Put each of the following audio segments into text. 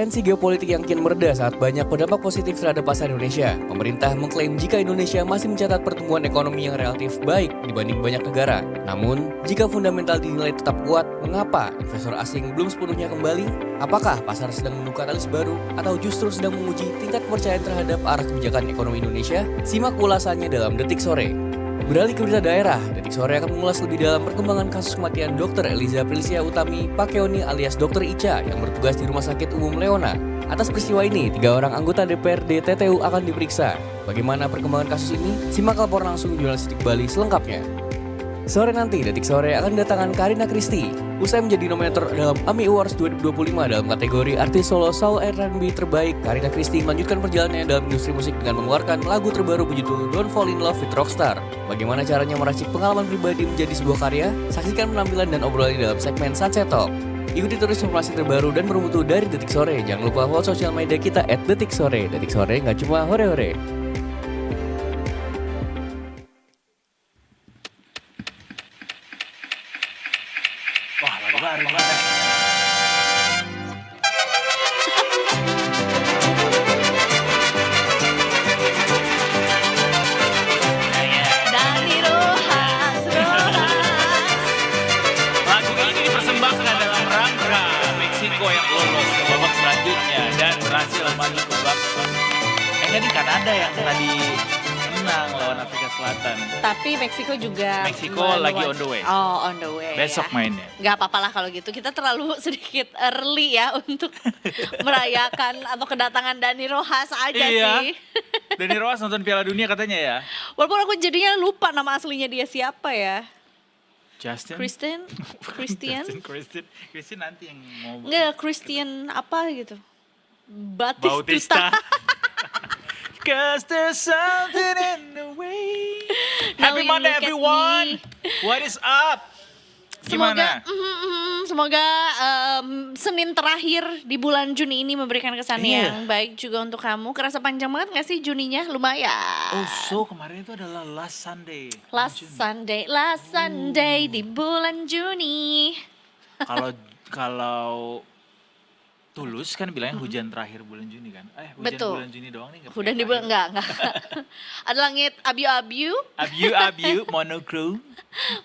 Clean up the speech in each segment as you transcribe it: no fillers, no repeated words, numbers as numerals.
tensi geopolitik yang kian mereda saat banyak berdampak positif terhadap pasar Indonesia. Pemerintah mengklaim jika Indonesia masih mencatat pertumbuhan ekonomi yang relatif baik dibanding banyak negara. Namun, jika fundamental dinilai tetap kuat, mengapa investor asing belum sepenuhnya kembali? Apakah pasar sedang membuka katalis baru atau justru sedang menguji tingkat kepercayaan terhadap arah kebijakan ekonomi Indonesia? Simak ulasannya dalam Detik Sore. Beralih ke berita daerah, Detik Sore akan mengulas lebih dalam perkembangan kasus kematian Dr. Eliza Prilisia Utami Pakeoni alias Dr. Ica yang bertugas di Rumah Sakit Umum Leona. Atas peristiwa ini, 3 orang anggota DPRD TTU akan diperiksa. Bagaimana perkembangan kasus ini? Simak laporan langsung jurnalistik Bali selengkapnya. Sore nanti, Detik Sore akan mendatangkan Karina Christie. Usai menjadi nominator dalam AMI Awards 2025 dalam kategori Artis Solo Soul R&B Terbaik, Karina Christie melanjutkan perjalanannya dalam industri musik dengan mengeluarkan lagu terbaru berjudul Don't Fall in Love with Rockstar. Bagaimana caranya meracik pengalaman pribadi menjadi sebuah karya? Saksikan penampilan dan obrolan dalam segmen Sunset Talk. Ikuti terus informasi terbaru dan bermutu dari Detik Sore. Jangan lupa follow sosial media kita @detiksore. Detik Sore nggak cuma hore-hore. Wah, lagu baru banget. Dani Rohas. Lagu ini dipersembahkan dalam rangka Meksiko yang lolos ke babak selanjutnya dan berhasil maju ke babak. Ini di Kanada yang tadi menang lawan Afrika Selatan. Tapi Meksiko juga Meksiko lagi on the way. Oh, on the way. Besok ya. mainnya. Gak apa-apa lah kalau gitu. Kita terlalu sedikit early ya untuk merayakan atau kedatangan Dani Rohas aja Iya. sih. Dani Rohas nonton Piala Dunia katanya ya. Walaupun aku jadinya lupa nama aslinya dia siapa ya. Justin. Christian? Christian nanti yang mau. Enggak, Christian apa gitu. Bautista. Cause there's something in the way. Now Happy you Monday look at everyone. me. What is up? Gimana? Semoga Senin terakhir di bulan Juni ini memberikan kesan Iya. yang baik juga untuk kamu. Kerasa panjang banget gak sih Juninya? Lumayan. Oh, so kemarin itu adalah last Sunday. Last Sunday di bulan Juni. Kalau Tulus kan bilangnya hujan terakhir bulan Juni kan? Hujan Betul. bulan Juni doang nih. Udah di bulan enggak. Ada langit abu-abu, Abu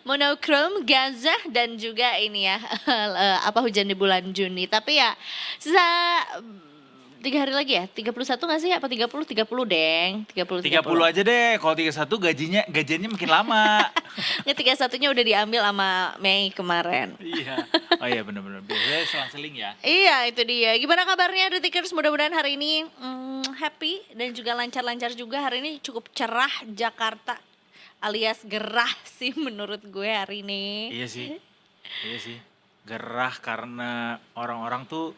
monokrom, gazah dan juga ini ya hujan di bulan Juni. Tapi ya sisa 3 hari lagi ya, 31 gak sih? Apa 30? 30 deng, 30 aja deh. Kalau 31 gajiannya makin lama. Nggak, 31-nya udah diambil sama Mei kemarin. Iya. Oh iya benar-benar. Biasanya selang-seling ya. Iya, itu dia. Gimana kabarnya Detikers? Mudah-mudahan hari ini happy dan juga lancar-lancar juga. Hari ini cukup cerah Jakarta alias gerah sih menurut gue hari ini. Iya sih. Gerah karena orang-orang tuh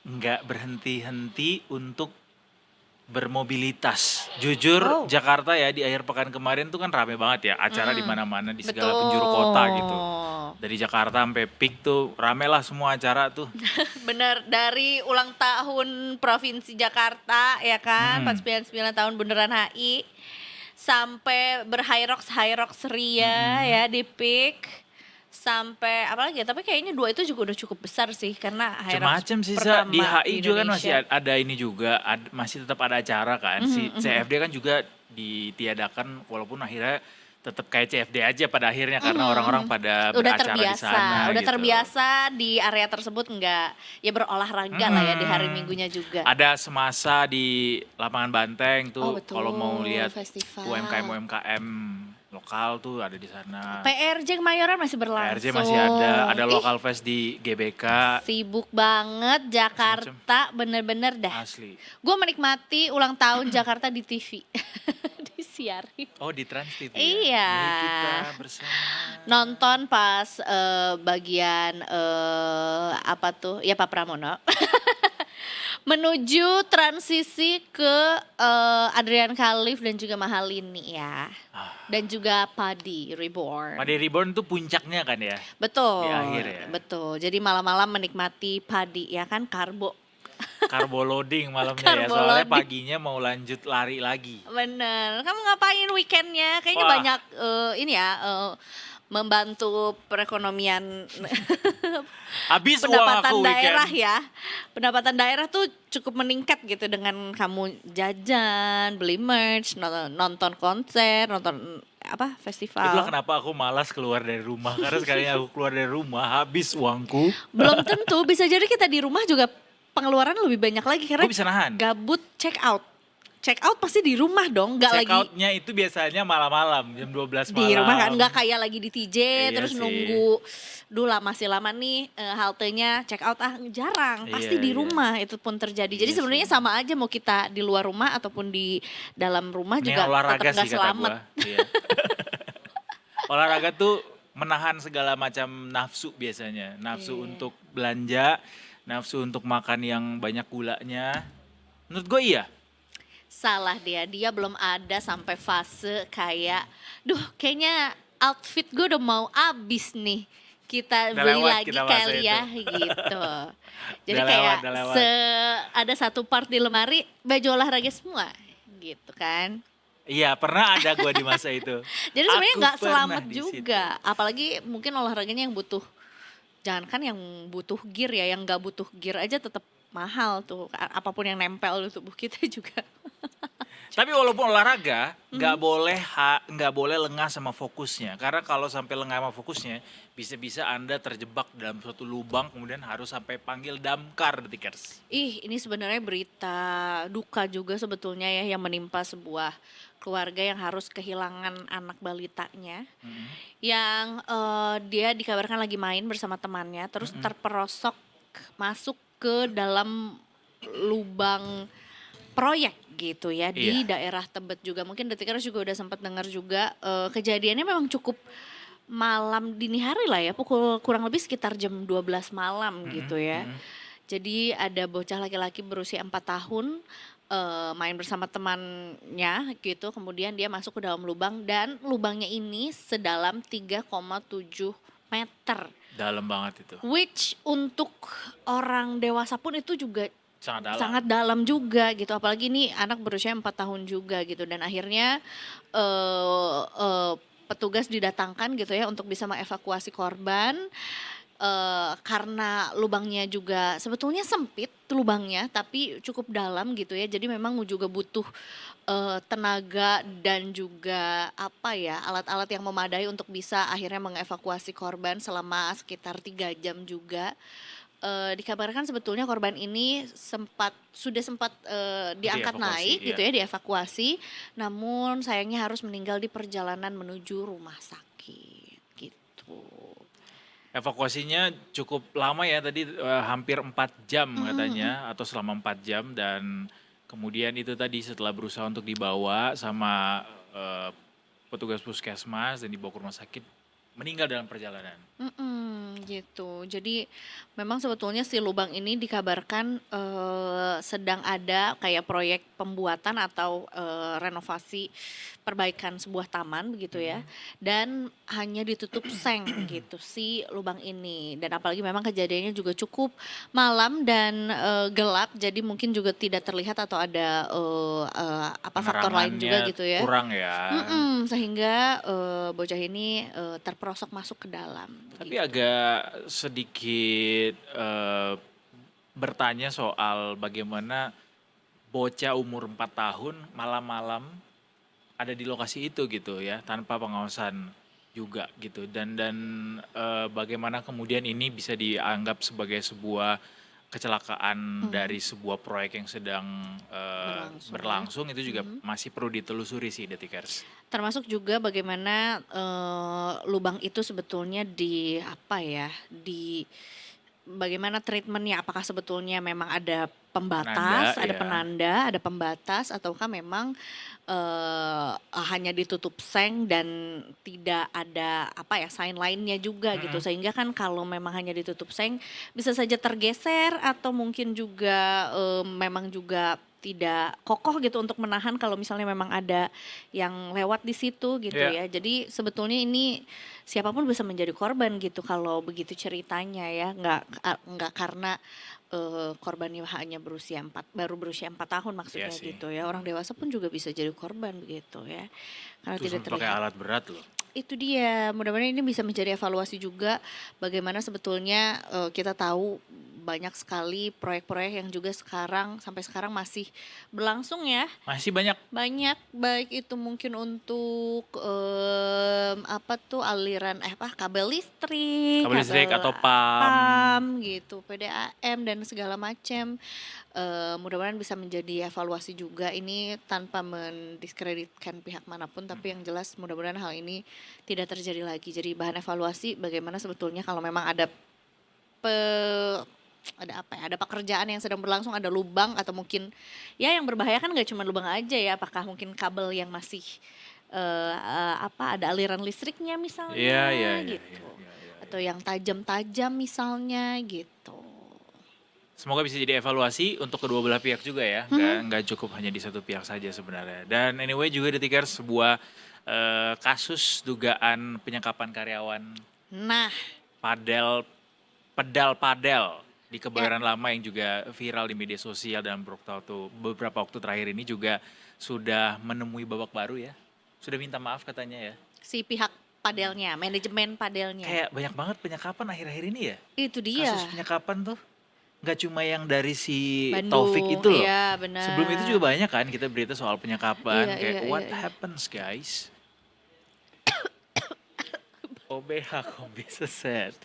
nggak berhenti-henti untuk bermobilitas. Jujur Jakarta ya di akhir pekan kemarin tuh kan rame banget ya. Acara di mana-mana di segala penjuru kota gitu. Dari Jakarta sampai Pik tuh rame lah semua acara tuh. Bener, dari ulang tahun Provinsi Jakarta ya kan, 49 tahun Bundaran HI. Sampai berhyrox ria ya di Pik. Sampai apa lagi ya, tapi kayaknya 2 itu juga udah cukup besar sih karena Hyrox Macam sih pertama di HI juga kan masih Indonesia. ada ini juga masih tetap ada acara kan. Si CFD kan juga ditiadakan walaupun akhirnya tetap kayak CFD aja pada akhirnya karena orang-orang pada Udah beracara di sana udah gitu. terbiasa di area tersebut enggak ya berolahraga lah ya di hari Minggunya juga. Ada semasa di lapangan Banteng tuh betul, kalau mau lihat festival. UMKM lokal tuh ada di sana. PRJ Kemayoran masih berlangsung. PRJ masih ada lokal fest di GBK. Sibuk banget Jakarta, bener-bener dah. Asli. Gue menikmati ulang tahun Jakarta di TV. Disiarin. Oh di Trans TV ya? Iya. Mari kita bersama. Nonton pas bagian apa tuh? Ya Pak Pramono. Menuju transisi ke Adrian Khalif dan juga Mahalini ya. Dan juga Padi Reborn. Padi Reborn tuh puncaknya kan ya? Betul. Di akhir ya? Betul. Jadi malam-malam menikmati Padi ya kan, karbo. Carbo loading malamnya ya, Carbo soalnya loading. paginya mau lanjut lari lagi. Bener. Kamu ngapain weekendnya? Kayaknya Wah. banyak ini ya membantu perekonomian Habis uang pendapatan aku daerah weekend. ya. Pendapatan daerah tuh cukup meningkat gitu dengan kamu jajan, beli merch, nonton konser, nonton Itulah festival. kenapa aku malas keluar dari rumah. Karena sekalinya aku keluar dari rumah, habis uangku. Belum tentu, bisa jadi kita di rumah juga pengeluaran lebih banyak lagi karena Gue bisa nahan. gabut check out. Check out pasti di rumah dong, nggak Check lagi outnya itu biasanya malam-malam, jam 12 malam. di rumah kan, nggak kayak lagi di TJ Iya terus sih. nunggu masih lama nih haltenya check out, jarang, pasti Iya, di iya. rumah itu pun terjadi. Jadi Iya sebenarnya sih. sama aja mau kita di luar rumah ataupun di dalam rumah Mendingan juga tetap olahraga nggak sih kata selamat. gua. Iya. Olahraga tuh menahan segala macam nafsu biasanya. Nafsu Iya. untuk belanja, nafsu untuk makan yang banyak gulanya. Menurut gue iya. Salah dia belum ada sampai fase kayak, kayaknya outfit gue udah mau abis nih. Kita Udah beli lewat lagi kita masa kali itu. ya gitu. Jadi Udah kayak lewat. ada satu part di lemari baju olahraga semua gitu kan. Iya, pernah ada gue di masa itu. Jadi sebenarnya Aku nggak pernah selamat di situ. juga. Apalagi mungkin olahraganya yang butuh, jangankan yang butuh gear ya, yang nggak butuh gear aja tetap mahal tuh. Apapun yang nempel di tubuh kita juga. Tapi walaupun olahraga, nggak boleh lengah sama fokusnya. Karena kalau sampai lengah sama fokusnya, bisa-bisa Anda terjebak dalam suatu lubang, kemudian harus sampai panggil damkar, Detikers. Ini sebenarnya berita duka juga sebetulnya ya yang menimpa sebuah keluarga yang harus kehilangan anak balitanya. Yang dia dikabarkan lagi main bersama temannya, terus terperosok masuk ke dalam lubang proyek gitu ya di Iya. daerah Tebet juga. Mungkin Detikers juga udah sempat dengar juga kejadiannya memang cukup malam dini hari lah ya, pukul kurang lebih sekitar jam 12 malam gitu ya. Jadi ada bocah laki-laki berusia 4 tahun main bersama temannya gitu, kemudian dia masuk ke dalam lubang dan lubangnya ini sedalam 3,7 meter. Dalam banget itu. Which untuk orang dewasa pun itu juga Sangat dalam. sangat dalam juga gitu, apalagi ini anak berusia 4 tahun juga gitu, dan akhirnya petugas didatangkan gitu ya untuk bisa mengevakuasi korban. Karena lubangnya juga sebetulnya sempit lubangnya tapi cukup dalam gitu ya, jadi memang juga butuh tenaga dan juga alat-alat yang memadai untuk bisa akhirnya mengevakuasi korban selama sekitar 3 jam juga. Dikabarkan sebetulnya korban ini sudah sempat diangkat Dievakuasi, naik gitu iya. ya, dievakuasi, namun sayangnya harus meninggal di perjalanan menuju rumah sakit gitu. Evakuasinya cukup lama ya tadi, hampir 4 jam katanya, atau selama 4 jam, dan kemudian itu tadi setelah berusaha untuk dibawa sama petugas puskesmas dan dibawa ke rumah sakit, meninggal dalam perjalanan. Gitu. Jadi memang sebetulnya si lubang ini dikabarkan sedang ada kayak proyek pembuatan atau renovasi perbaikan sebuah taman begitu ya. Dan hanya ditutup seng gitu si lubang ini. Dan apalagi memang kejadiannya juga cukup malam dan gelap, jadi mungkin juga tidak terlihat atau ada faktor lain juga Penerangannya gitu ya. kurang ya. Sehingga bocah ini terperosok masuk ke dalam. Tapi gitu. agak sedikit bertanya soal bagaimana bocah umur 4 tahun malam-malam ada di lokasi itu gitu ya, tanpa pengawasan juga gitu, dan bagaimana kemudian ini bisa dianggap sebagai sebuah kecelakaan dari sebuah proyek yang sedang berlangsung, itu juga masih perlu ditelusuri sih, Detikers. Termasuk juga bagaimana lubang itu sebetulnya bagaimana treatmentnya, apakah sebetulnya memang ada pembatas, Penanda, ada ya. penanda, ada pembatas, ataukah memang hanya ditutup seng dan tidak ada sign lainnya juga gitu, sehingga kan kalau memang hanya ditutup seng bisa saja tergeser atau mungkin juga memang juga tidak kokoh gitu untuk menahan kalau misalnya memang ada yang lewat di situ gitu Iya. ya. Jadi sebetulnya ini siapapun bisa menjadi korban gitu kalau begitu ceritanya ya, nggak karena korbannya hanya baru berusia 4 tahun maksudnya Iya sih. gitu ya. Orang dewasa pun juga bisa jadi korban begitu ya. Karena Terus tidak pakai terlihat. alat berat loh. Itu dia, mudah-mudahan ini bisa menjadi evaluasi juga bagaimana sebetulnya kita tahu banyak sekali proyek-proyek yang juga sampai sekarang masih berlangsung ya. Masih banyak. Banyak, baik itu mungkin untuk apa tuh aliran kabel listrik, Kabel listrik atau PAM. PAM gitu, PDAM dan segala macam. Mudah-mudahan bisa menjadi evaluasi juga ini tanpa mendiskreditkan pihak manapun, tapi yang jelas mudah-mudahan hal ini tidak terjadi lagi. Jadi bahan evaluasi bagaimana sebetulnya kalau memang ada ada pekerjaan yang sedang berlangsung, ada lubang atau mungkin ya yang berbahaya kan nggak cuma lubang aja ya, apakah mungkin kabel yang masih ada aliran listriknya misalnya gitu. Atau yang tajam-tajam misalnya gitu. Semoga bisa jadi evaluasi untuk kedua belah pihak juga ya, nggak cukup hanya di satu pihak saja sebenarnya. Dan anyway juga Detikers sebuah kasus dugaan penyekapan karyawan Nah, pedal padel di Kebayoran Lama yang juga viral di media sosial dalam beberapa waktu terakhir ini juga sudah menemui babak baru ya. Sudah minta maaf katanya ya. si pihak padelnya, manajemen padelnya. Kayak banyak banget penyekapan akhir-akhir ini ya. Itu dia. Kasus penyekapan tuh. Nggak cuma yang dari si Bandung, Taufik itu loh. iya, benar. Sebelum itu juga banyak kan kita berita soal penyekapan. Iya, kayak iya, what iya. happens guys? OBH kok bisa set.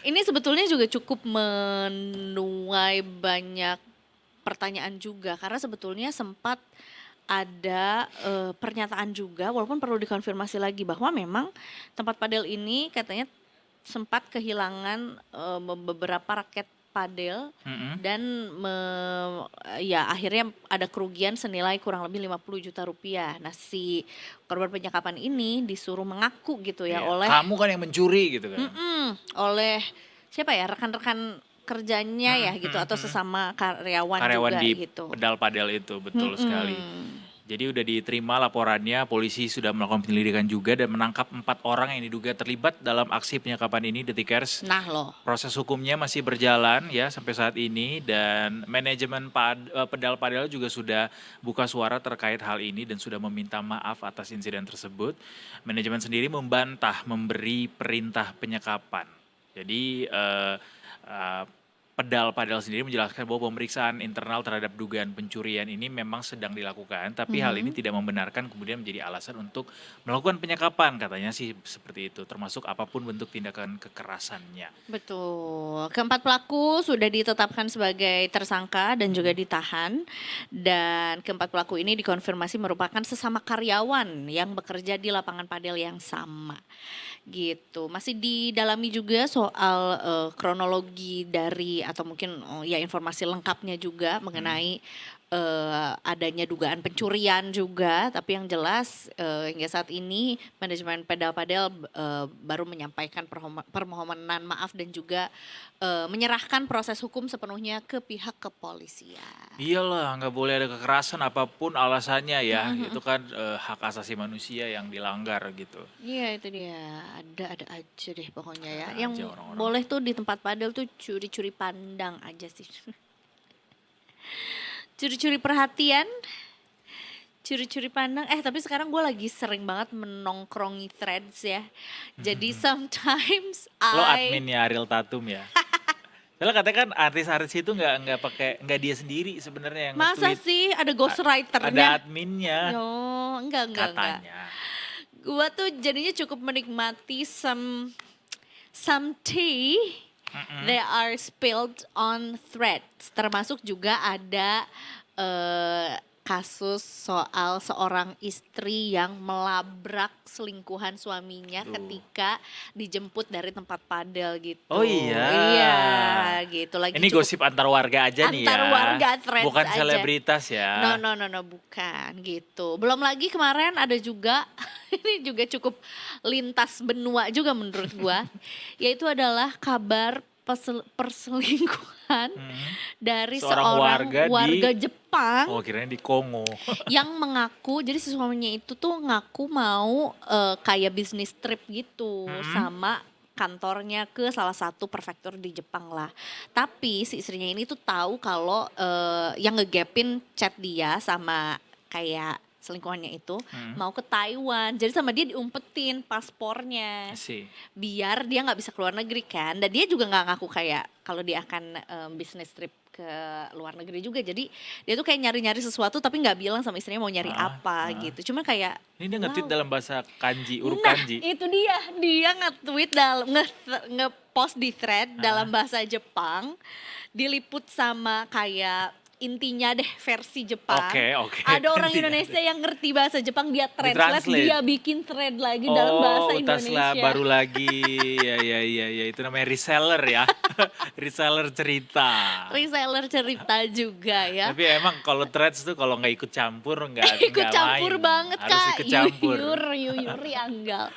Ini sebetulnya juga cukup menuai banyak pertanyaan juga karena sebetulnya sempat ada pernyataan juga walaupun perlu dikonfirmasi lagi bahwa memang tempat padel ini katanya sempat kehilangan beberapa raket padel dan akhirnya ada kerugian senilai kurang lebih 50 juta rupiah. Nah si korban penyekapan ini disuruh mengaku gitu ya Iya, oleh kamu kan yang mencuri gitu kan. oleh siapa ya rekan-rekan kerjanya ya gitu atau sesama karyawan Karyawan juga di gitu. pedal padel itu betul sekali. Jadi udah diterima laporannya, polisi sudah melakukan penyelidikan juga dan menangkap 4 orang yang diduga terlibat dalam aksi penyekapan ini, Detikers. Nah loh, Proses hukumnya masih berjalan ya sampai saat ini dan manajemen pedal padel juga sudah buka suara terkait hal ini dan sudah meminta maaf atas insiden tersebut. Manajemen sendiri membantah memberi perintah penyekapan. Jadi pedal padel sendiri menjelaskan bahwa pemeriksaan internal terhadap dugaan pencurian ini memang sedang dilakukan, tapi hal ini tidak membenarkan kemudian menjadi alasan untuk melakukan penyekapan, katanya sih seperti itu, termasuk apapun bentuk tindakan kekerasannya. betul. Keempat pelaku sudah ditetapkan sebagai tersangka dan juga ditahan. Dan keempat pelaku ini dikonfirmasi merupakan sesama karyawan yang bekerja di lapangan padel yang sama. Gitu. Masih didalami juga soal kronologi dari atau mungkin informasi lengkapnya juga mengenai adanya dugaan pencurian juga, tapi yang jelas hingga saat ini manajemen pedal padel baru menyampaikan permohonan maaf dan juga menyerahkan proses hukum sepenuhnya ke pihak kepolisian. Iyalah, nggak boleh ada kekerasan apapun alasannya ya, itu kan hak asasi manusia yang dilanggar gitu. Iya itu dia, ada aja deh pokoknya ya. Ada Yang aja orang-orang. boleh tuh di tempat padel tuh curi-curi pandang aja sih. Curi-curi perhatian, curi-curi pandang. Tapi sekarang gue lagi sering banget menongkrongi threads ya. Jadi sometimes Lo adminnya Ariel Tatum ya? Soalnya katanya kan artis-artis itu nggak dia sendiri sebenarnya yang masa nge-tweet. sih ada Ada ghostwriternya? adminnya Yo, enggak. katanya. Gue tuh jadinya cukup menikmati some tea that are spilled on threads. Termasuk juga ada kasus soal seorang istri yang melabrak selingkuhan suaminya ketika dijemput dari tempat padel gitu. Oh iya. Iya, gitu lagi. Ini gosip antar warga aja nih ya. Antar warga, threads bukan aja. selebritas ya. No, bukan gitu. Belum lagi kemarin ada juga, ini juga cukup lintas benua juga menurut gua, yaitu adalah kabar perselingkuhan dari Seorang seorang warga di- Jepang Oh kirain di Kongo. yang mengaku, jadi si suaminya itu tuh ngaku mau kayak bisnis trip gitu sama kantornya ke salah satu prefektur di Jepang lah. Tapi si istrinya ini tuh tahu kalau yang ngegapin chat dia sama kayak selingkuhannya itu mau ke Taiwan. Jadi sama dia diumpetin paspornya Sih. biar dia nggak bisa keluar negeri kan. Dan dia juga nggak ngaku kayak kalau dia akan business trip ke luar negeri juga. Jadi dia tuh kayak nyari-nyari sesuatu tapi nggak bilang sama istrinya mau nyari apa gitu. Cuma kayak Ini dia nge-tweet wow. dalam bahasa kanji, huruf Nah, kanji. itu dia nge-tweet nge-post di thread dalam bahasa Jepang, diliput sama kayak intinya deh versi Jepang. Oke, oke. Ada orang Intinya Indonesia yang ngerti bahasa Jepang, dia translate, Ditranslate. dia bikin thread lagi dalam bahasa Utaslah Indonesia. baru lagi. Ya, itu namanya reseller ya. Reseller cerita. Reseller cerita juga ya. Tapi emang kalau threads tuh kalau nggak ikut campur nggak Ikut campur main. banget Harus Kak, ikut campur. yuyuri anggal.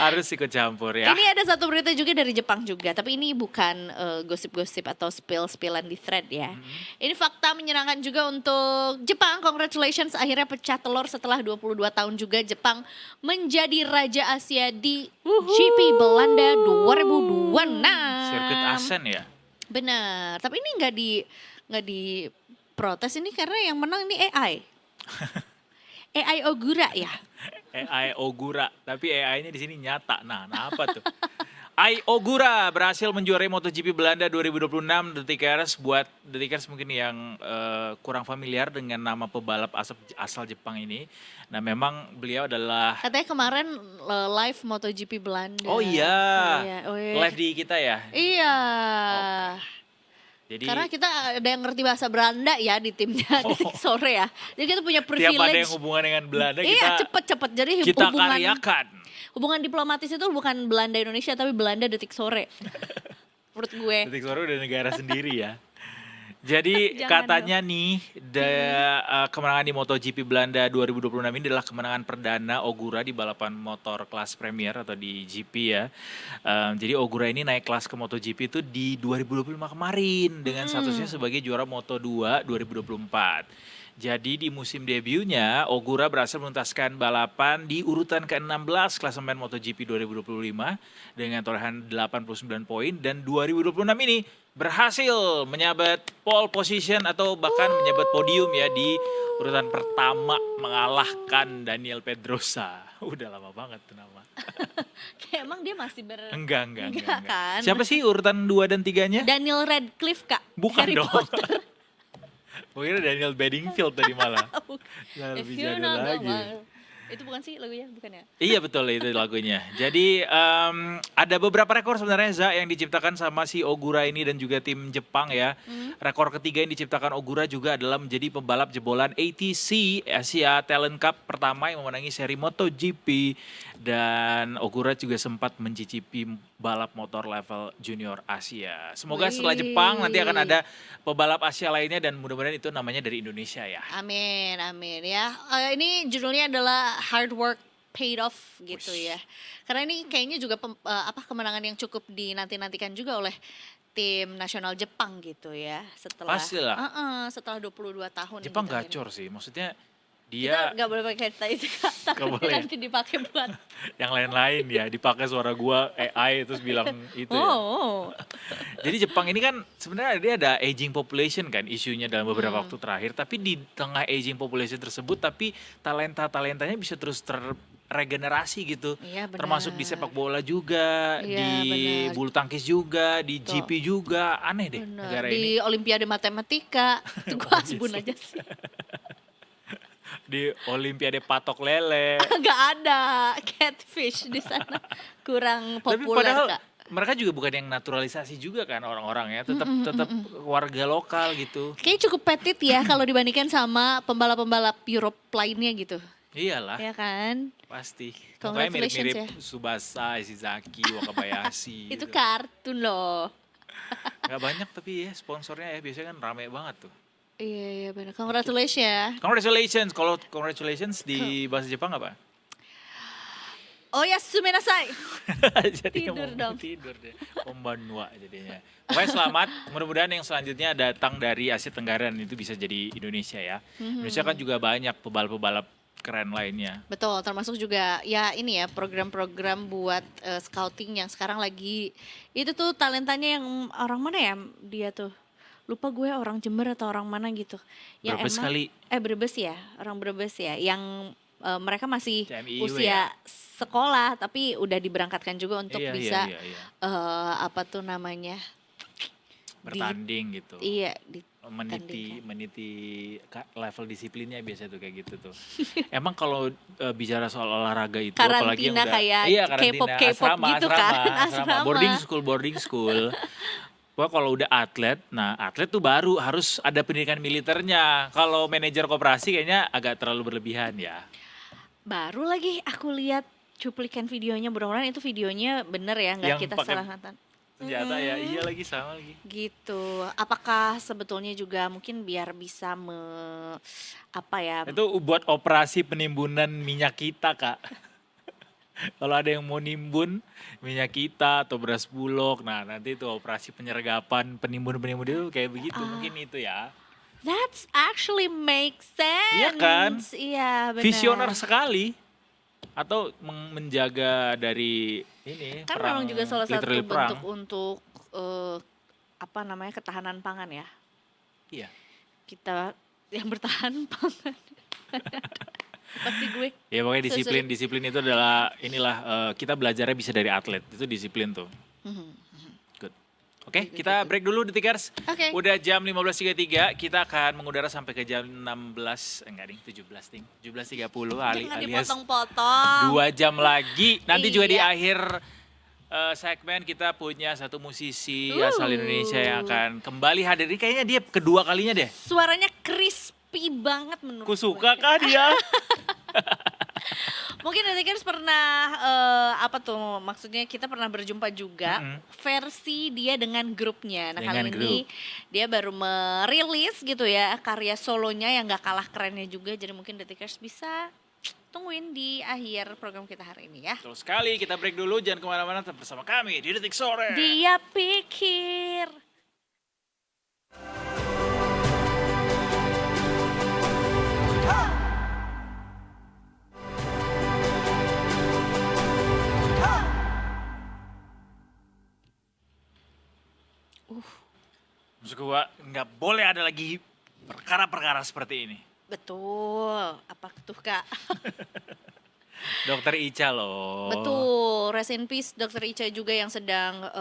Harus ikut campur ya. Ini ada satu berita juga dari Jepang juga, tapi ini bukan gosip-gosip atau spill-spillan di thread ya. Ini fakta menyenangkan juga untuk Jepang. Congratulations, akhirnya pecah telur setelah 22 tahun juga Jepang menjadi Raja Asia di GP Belanda 2026. Sirkuit Asen ya. Benar, tapi ini nggak di protes ini karena yang menang ini AI. AI Ogura ya. AI Ogura, tapi AI-nya di sini nyata. Nah, apa tuh? AI Ogura berhasil menjuarai MotoGP Belanda 2026. Detikers mungkin yang kurang familiar dengan nama pebalap asal Jepang ini. Nah, memang beliau adalah Katanya kemarin live MotoGP Belanda. Oh iya, Oh iya. live di kita ya. Iya. Jadi Karena kita ada yang ngerti bahasa Belanda ya di timnya di sore ya. Jadi kita punya tiap ada yang privilege. hubungan dengan Belanda Iya, cepet-cepet. Jadi kita karyakan. hubungan diplomatis itu bukan Belanda Indonesia tapi Belanda detik sore. Menurut gue. Detik Sore udah negara sendiri ya. Jadi Jangan katanya nih kemenangan di MotoGP Belanda 2026 ini adalah kemenangan perdana Ogura di balapan motor kelas Premier atau di GP ya. Jadi Ogura ini naik kelas ke MotoGP itu di 2025 kemarin dengan statusnya sebagai juara Moto2 2024. Jadi di musim debutnya Ogura berhasil menuntaskan balapan di urutan ke-16 klasemen MotoGP 2025 dengan torehan 89 poin dan 2026 ini berhasil menyabet pole position atau bahkan menyabet podium ya di urutan pertama mengalahkan Daniel Pedrosa. Udah lama banget tuh nama. Kayak emang dia masih Enggak. kan? Siapa sih urutan 2 dan 3-nya? Daniel Radcliffe Kak. Bukan Harry dong. Potter. Mungkin Daniel Bedingfield tadi malah. Nah, If lebih you jadul know the lagi. one. Itu bukan sih lagunya, bukan ya? Iya betul itu lagunya. Jadi ada beberapa rekor sebenarnya Za yang diciptakan sama si Ogura ini dan juga tim Jepang ya. Rekor ketiga yang diciptakan Ogura juga adalah menjadi pembalap jebolan ATC Asia Talent Cup pertama yang memenangi seri MotoGP. Dan Ogura juga sempat mencicipi balap motor level junior Asia. Semoga setelah Jepang nanti akan ada pebalap Asia lainnya dan mudah-mudahan itu namanya dari Indonesia ya. Amin ya. Ini judulnya adalah Hard Work Paid Off gitu ya. Karena ini kayaknya juga kemenangan yang cukup dinanti-nantikan juga oleh tim nasional Jepang gitu ya. Pastilah. Setelah 22 tahun. Jepang gitu. gacor sih, maksudnya Kita dia nggak boleh pakai kata itu Kak. Takutnya boleh. nanti dipakai buat yang lain-lain ya dipakai suara gua AI terus bilang itu ya. Jadi Jepang ini kan sebenarnya dia ada aging population kan isunya dalam beberapa waktu terakhir, tapi di tengah aging population tersebut tapi talentanya bisa terus terregenerasi gitu. Iya, benar. Termasuk di sepak bola juga, Iya, di benar. bulu tangkis juga, di Betul. GP juga. Aneh deh bener. negara Di ini. Olimpiade Matematika. Itu gua asbun aja sih. Di Olimpiade patok lele. Nggak ada catfish di sana. Kurang Tapi populer padahal Kak. mereka juga bukan yang naturalisasi juga kan orang-orang ya, tetap warga lokal gitu. Kayaknya cukup petit ya kalau dibandingkan sama pembalap-pembalap Europe lainnya gitu. Iyalah, Ya kan? pasti. Mukanya Congratulations mirip-mirip Tsubasa, Ishizaki, Wakabayashi. Itu gitu. kartun loh. Gak banyak tapi ya sponsornya ya biasanya kan rame banget tuh. Iya benar. Congratulations ya. Congratulations, kalau congratulations di bahasa Jepang apa? Oh ya, sumenasai. Jadi Tidur dong. Tidur deh. Pembanua jadinya. Pokoknya selamat. Mudah-mudahan yang selanjutnya datang dari Asia Tenggara dan itu bisa jadi Indonesia ya. Indonesia kan juga banyak pebalap-pebalap keren lainnya. Betul, termasuk juga ya ini ya program-program buat scouting yang sekarang lagi itu tuh talentanya yang orang mana ya dia tuh lupa gue orang Jember atau orang mana gitu. Yang Brebes kali. Brebes ya, orang Brebes ya, yang mereka masih CMIU usia sekolah tapi udah diberangkatkan juga untuk Iya, bisa iya, iya. apa tuh namanya? Bertanding gitu. Iya, meniti level disiplinnya biasa tuh kayak gitu tuh. Emang kalau bicara soal olahraga itu apalagi yang karantina udah kayak karantina, K-pop gitu kan, asrama. boarding school. Wah, kalau udah atlet, nah atlet tuh baru harus ada pendidikan militernya. Kalau manajer koperasi kayaknya agak terlalu berlebihan ya. Baru lagi aku lihat cuplikan videonya, mudah-mudahan itu videonya bener ya, nggak Yang kita pakai salah nonton. Senjata ya, iya lagi sama lagi. Gitu. Apakah sebetulnya juga mungkin biar bisa apa ya? Itu buat operasi penimbunan minyak kita, Kak. Kalau ada yang mau nimbun minyak kita atau beras bulog, nah nanti itu operasi penyergapan penimbun itu kayak begitu mungkin itu ya. That's actually make sense. Iya kan? Iya, benar. Visioner sekali. Atau menjaga dari ini Kan perang, memang juga salah satu literally perang. bentuk untuk apa namanya, ketahanan pangan ya. Iya. Kita yang bertahan pangan. Pasti gue. Ya pokoknya disiplin itu adalah inilah kita belajarnya bisa dari atlet. Itu disiplin tuh. Good. Oke, kita break dulu Detikers. Oke. Udah jam 15.33, kita akan mengudara sampai ke jam 17.30 Jangan alias dipotong-potong. 2 jam lagi. Nanti juga di Iya. akhir segmen kita punya satu musisi asal Indonesia yang akan kembali hadir. Ini kayaknya dia kedua kalinya deh. Suaranya crispy banget menurut Ku gue. suka kah dia? Mungkin nanti kan pernah apa tuh, maksudnya kita pernah berjumpa juga versi dia dengan grupnya. Nah Dengan kali ini dia baru merilis gitu ya karya solonya yang gak kalah kerennya juga. Jadi mungkin Detikers bisa tungguin di akhir program kita hari ini ya. Betul sekali, kita break dulu. Jangan kemana-mana, tetap bersama kami di Detik Sore. Dia pikir. Maksud gue nggak boleh ada lagi perkara-perkara seperti ini. Betul, apa tuh Kak? Dokter Ica loh. Betul, rest in peace Dr. Ica juga yang sedang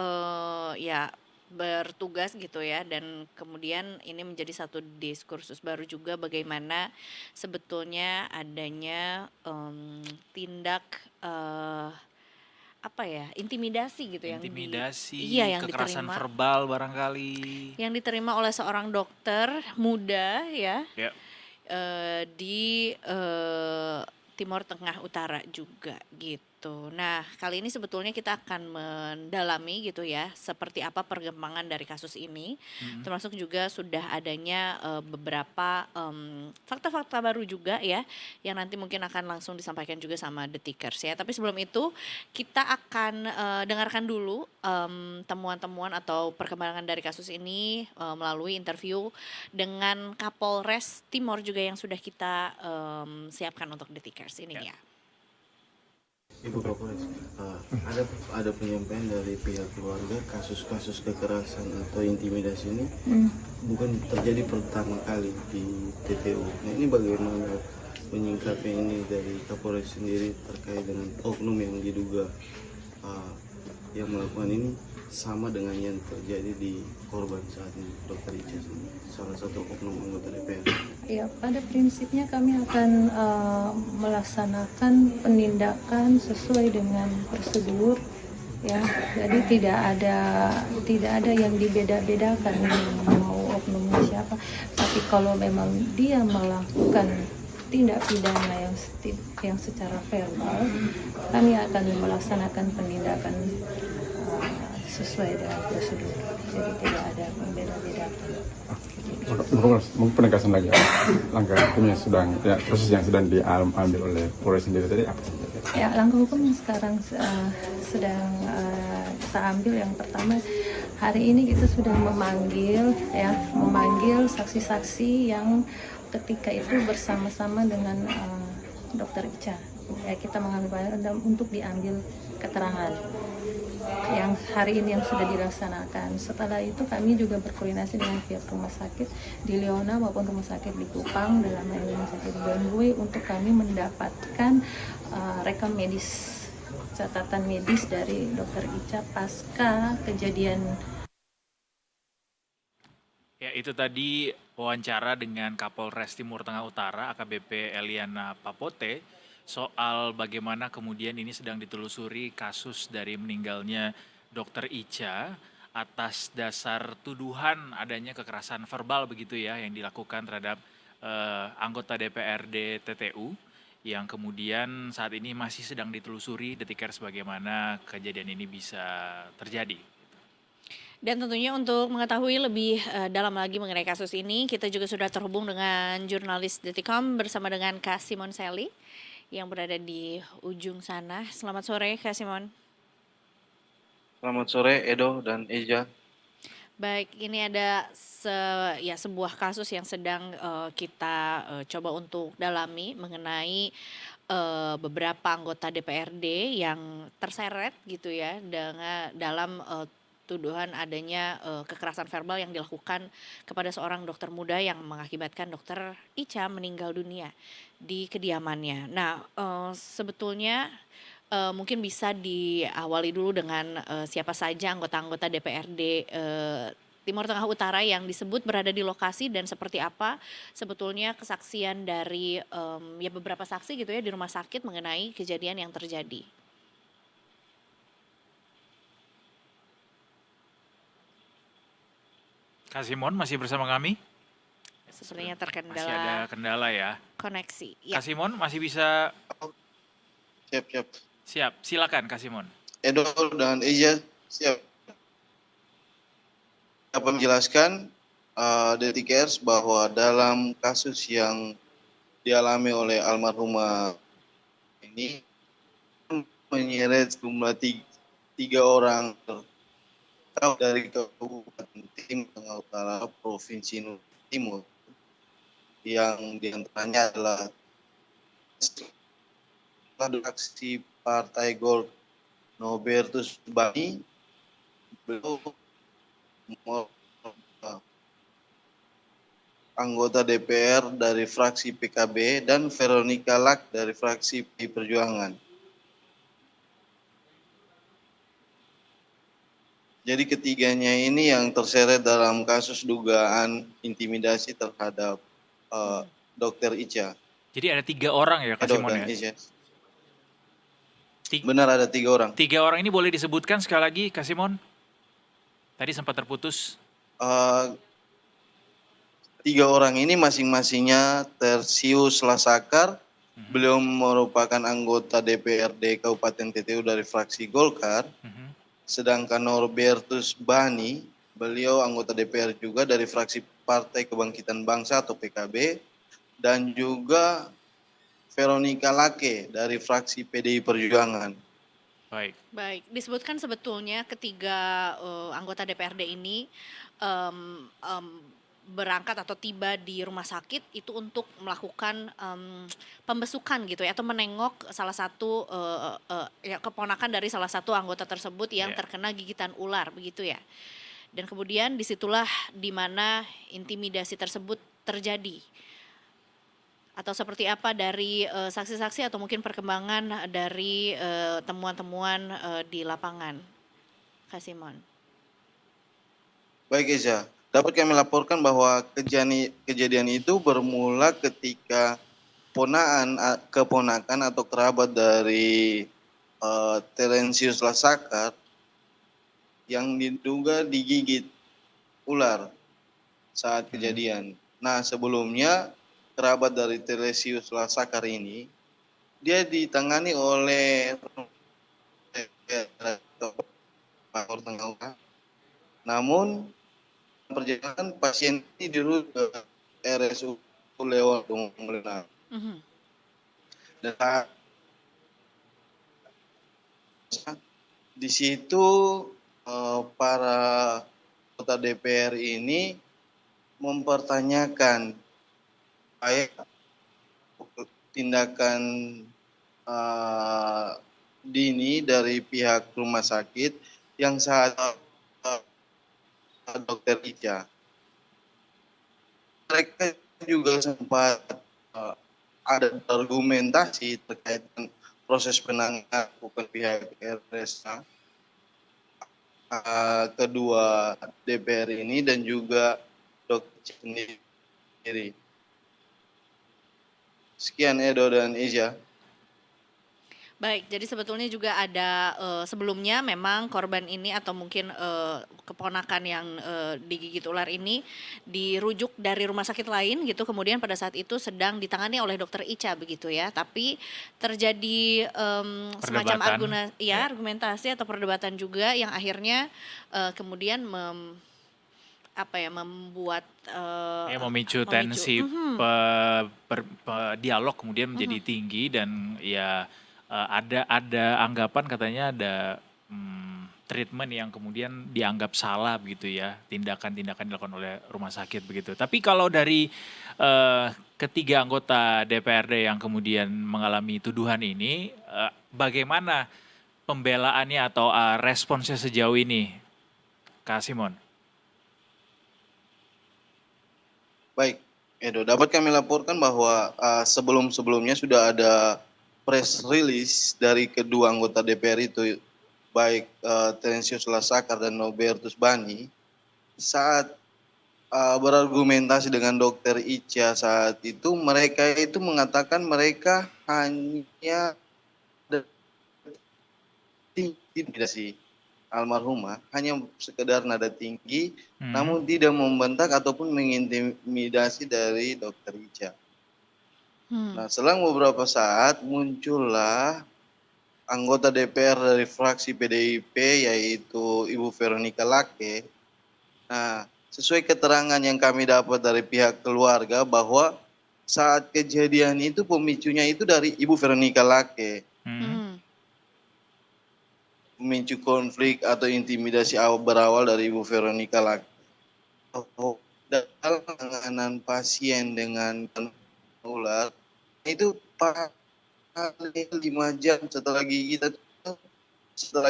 ya bertugas gitu ya, dan kemudian ini menjadi satu diskursus baru juga bagaimana sebetulnya adanya tindak apa ya, intimidasi gitu Intimidasi, yang kekerasan diterima, verbal barangkali. yang diterima oleh seorang dokter muda ya. Ya. Di Timur Tengah Utara juga gitu. Nah kali ini sebetulnya kita akan mendalami gitu ya seperti apa perkembangan dari kasus ini, termasuk juga sudah adanya beberapa fakta-fakta baru juga ya yang nanti mungkin akan langsung disampaikan juga sama Detikers ya. Tapi sebelum itu kita akan dengarkan dulu temuan-temuan atau perkembangan dari kasus ini melalui interview dengan Kapolres Timor juga yang sudah kita siapkan untuk Detikers ini ya. Ibu Kapolres, ada penyampaian dari pihak keluarga kasus-kasus kekerasan atau intimidasi ini bukan terjadi pertama kali di TTU. Nah ini bagaimana menyingkapi ini dari Kapolres sendiri terkait dengan oknum yang diduga yang melakukan ini sama dengan yang terjadi di korban saat ini, Dr. Ica, salah satu oknum anggota DPR. Ya, pada prinsipnya kami akan melaksanakan penindakan sesuai dengan prosedur, ya. Jadi tidak ada yang dibeda-bedakan mau oknumnya siapa. Tapi kalau memang dia melakukan tindak pidana yang secara verbal, kami akan melaksanakan penindakan sesuai dengan prosedur. Jadi tidak ada pembeda-bedaan. Mungkin penegasan lagi langkah hukum yang proses yang sedang diambil oleh Polres sendiri tadi apa? Ya, langkah hukum yang sekarang sedang kita ambil yang pertama, hari ini kita sudah memanggil saksi-saksi yang ketika itu bersama-sama dengan Dr. Ica kita mengambil pelayanan dan untuk diambil keterangan yang hari ini yang sudah dilaksanakan. Setelah itu kami juga berkoordinasi dengan pihak rumah sakit di Leona maupun rumah sakit di Kupang dalam hal ini rumah sakit Banbui untuk kami mendapatkan rekam medis, catatan medis dari Dokter Ica pasca kejadian. Ya, itu tadi wawancara dengan Kapolres Timur Tengah Utara AKBP Eliana Papote soal bagaimana kemudian ini sedang ditelusuri kasus dari meninggalnya Dokter Ica atas dasar tuduhan adanya kekerasan verbal begitu ya yang dilakukan terhadap anggota DPRD TTU yang kemudian saat ini masih sedang ditelusuri Detikers bagaimana kejadian ini bisa terjadi. Dan tentunya untuk mengetahui lebih dalam lagi mengenai kasus ini, kita juga sudah terhubung dengan jurnalis Detikom bersama dengan Kak Simon Seli yang berada di ujung sana. Selamat sore Kak Simon. Selamat sore Edo dan Eja. Baik, ini ada sebuah kasus yang sedang kita coba untuk dalami mengenai beberapa anggota DPRD yang terseret gitu ya dengan dalam tuduhan adanya kekerasan verbal yang dilakukan kepada seorang dokter muda yang mengakibatkan Dokter Ica meninggal dunia di kediamannya. Nah, sebetulnya mungkin bisa diawali dulu dengan siapa saja anggota-anggota DPRD Timur Tengah Utara yang disebut berada di lokasi dan seperti apa sebetulnya kesaksian dari ya beberapa saksi gitu ya di rumah sakit mengenai kejadian yang terjadi. Kak Simon masih bersama kami? Sepertinya Masih ada terkendala kendala ya. koneksi. Kak Ya, Simon masih bisa Siap. siap, silakan Kak Simon. Edo dan Eja siap. Dapat menjelaskan Detikers bahwa dalam kasus yang dialami oleh almarhumah ini menyeret jumlah tiga orang dari Kabupaten Timur Tengah Utara Provinsi Nusa Timur yang diantaranya adalah aksi Partai Golkar Nobertus Bani, beliau anggota DPR dari fraksi PKB dan Veronica Lack dari fraksi PDI Perjuangan. Jadi ketiganya ini yang terseret dalam kasus dugaan intimidasi terhadap Dokter Ica. Jadi ada 3 orang ya Kak Edo Simon dan ya? Eja. Ti- Benar ada 3 orang. 3 orang ini boleh disebutkan sekali lagi Kak Simon? Tadi sempat terputus. 3 orang ini masing-masingnya Tersius Lasakar. Beliau merupakan anggota DPRD Kabupaten TTU dari fraksi Golkar. Sedangkan Norbertus Bani, beliau anggota DPR juga dari fraksi Partai Kebangkitan Bangsa atau PKB. Dan juga Veronica Lake dari fraksi PDI Perjuangan. baik. Disebutkan sebetulnya ketiga anggota DPRD ini berangkat atau tiba di rumah sakit itu untuk melakukan pembesukan gitu ya atau menengok salah satu ya keponakan dari salah satu anggota tersebut yang terkena gigitan ular begitu ya. Dan kemudian disitulah di mana intimidasi tersebut terjadi. Atau seperti apa dari saksi-saksi atau mungkin perkembangan dari temuan-temuan di lapangan, Kak Simon? Baik Eza, dapat kami laporkan bahwa kejadian itu bermula ketika keponakan atau kerabat dari Terentius Lasakar yang diduga digigit ular saat kejadian. Nah sebelumnya kerabat dari Terentius Lasakar ini dia ditangani oleh Timur Tengah Utara. Namun perjalanan pasien ini dirujuk ke RSUD Lewat Melena. Dan di situ para anggota DPR ini mempertanyakan tindakan eh, dini dari pihak rumah sakit yang saat dokter Ica. Mereka juga sempat eh, ada argumentasi terkait dengan proses penanganan bukan pihak RSA, kedua DPR ini dan juga dokter sendiri. Sekian Edo dan Iza. Baik, jadi sebetulnya juga ada sebelumnya memang korban ini atau mungkin keponakan yang digigit ular ini dirujuk dari rumah sakit lain gitu, kemudian pada saat itu sedang ditangani oleh dokter Ica begitu ya, tapi terjadi semacam Perdebatan. argumentasi atau perdebatan juga yang akhirnya kemudian membuat Memicu tensi dialog kemudian menjadi tinggi dan ya ada anggapan katanya ada treatment yang kemudian dianggap salah begitu ya, tindakan-tindakan dilakukan oleh rumah sakit begitu. Tapi kalau dari ketiga anggota DPRD yang kemudian mengalami tuduhan ini, bagaimana pembelaannya atau responsnya sejauh ini, Kak Simon? Baik, Edo, dapat kami laporkan bahwa sebelum-sebelumnya sudah ada press release dari kedua anggota DPR itu, baik Terentius Lasakar dan Nobertus Bani, saat berargumentasi dengan dokter Ica saat itu, mereka itu mengatakan mereka hanya intimidasi almarhumah, hanya sekedar nada tinggi, namun tidak membentak ataupun mengintimidasi dari dokter Ica. Nah, selang beberapa saat muncullah anggota DPR dari fraksi PDIP yaitu Ibu Veronica Lake. Nah, sesuai keterangan yang kami dapat dari pihak keluarga bahwa saat kejadian itu pemicunya itu dari Ibu Veronica Lake. Memicu konflik atau intimidasi berawal dari Ibu Veronica Lake. Dalam penanganan pasien dengan ular itu paling 5 jam setelah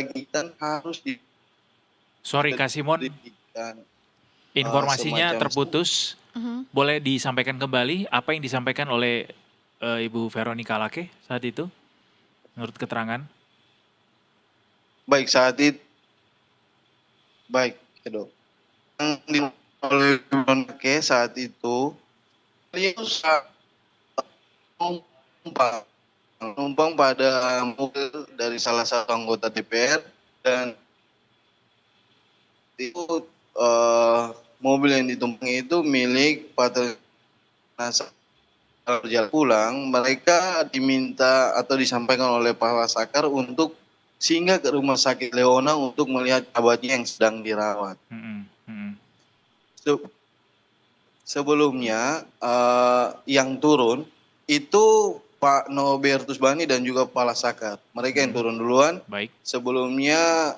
gigitan harus di. Sorry Kak Simon, informasinya semacam terputus. Boleh disampaikan kembali apa yang disampaikan oleh Ibu Veronica Lake saat itu menurut keterangan? Baik saat itu, baik Edo. Yang oleh Veronica saat itu, beliau menumpang pada mobil dari salah satu anggota DPR dan itu mobil yang ditumpangi itu milik Patrick. Nah, saat berjalan pulang, mereka diminta atau disampaikan oleh Pak Lasakar untuk singgah ke rumah sakit Leona untuk melihat kerabatnya yang sedang dirawat. Sebelumnya yang turun itu Pak Nobertus Bani dan juga Pak Lasakar. Mereka yang turun duluan. Baik. Sebelumnya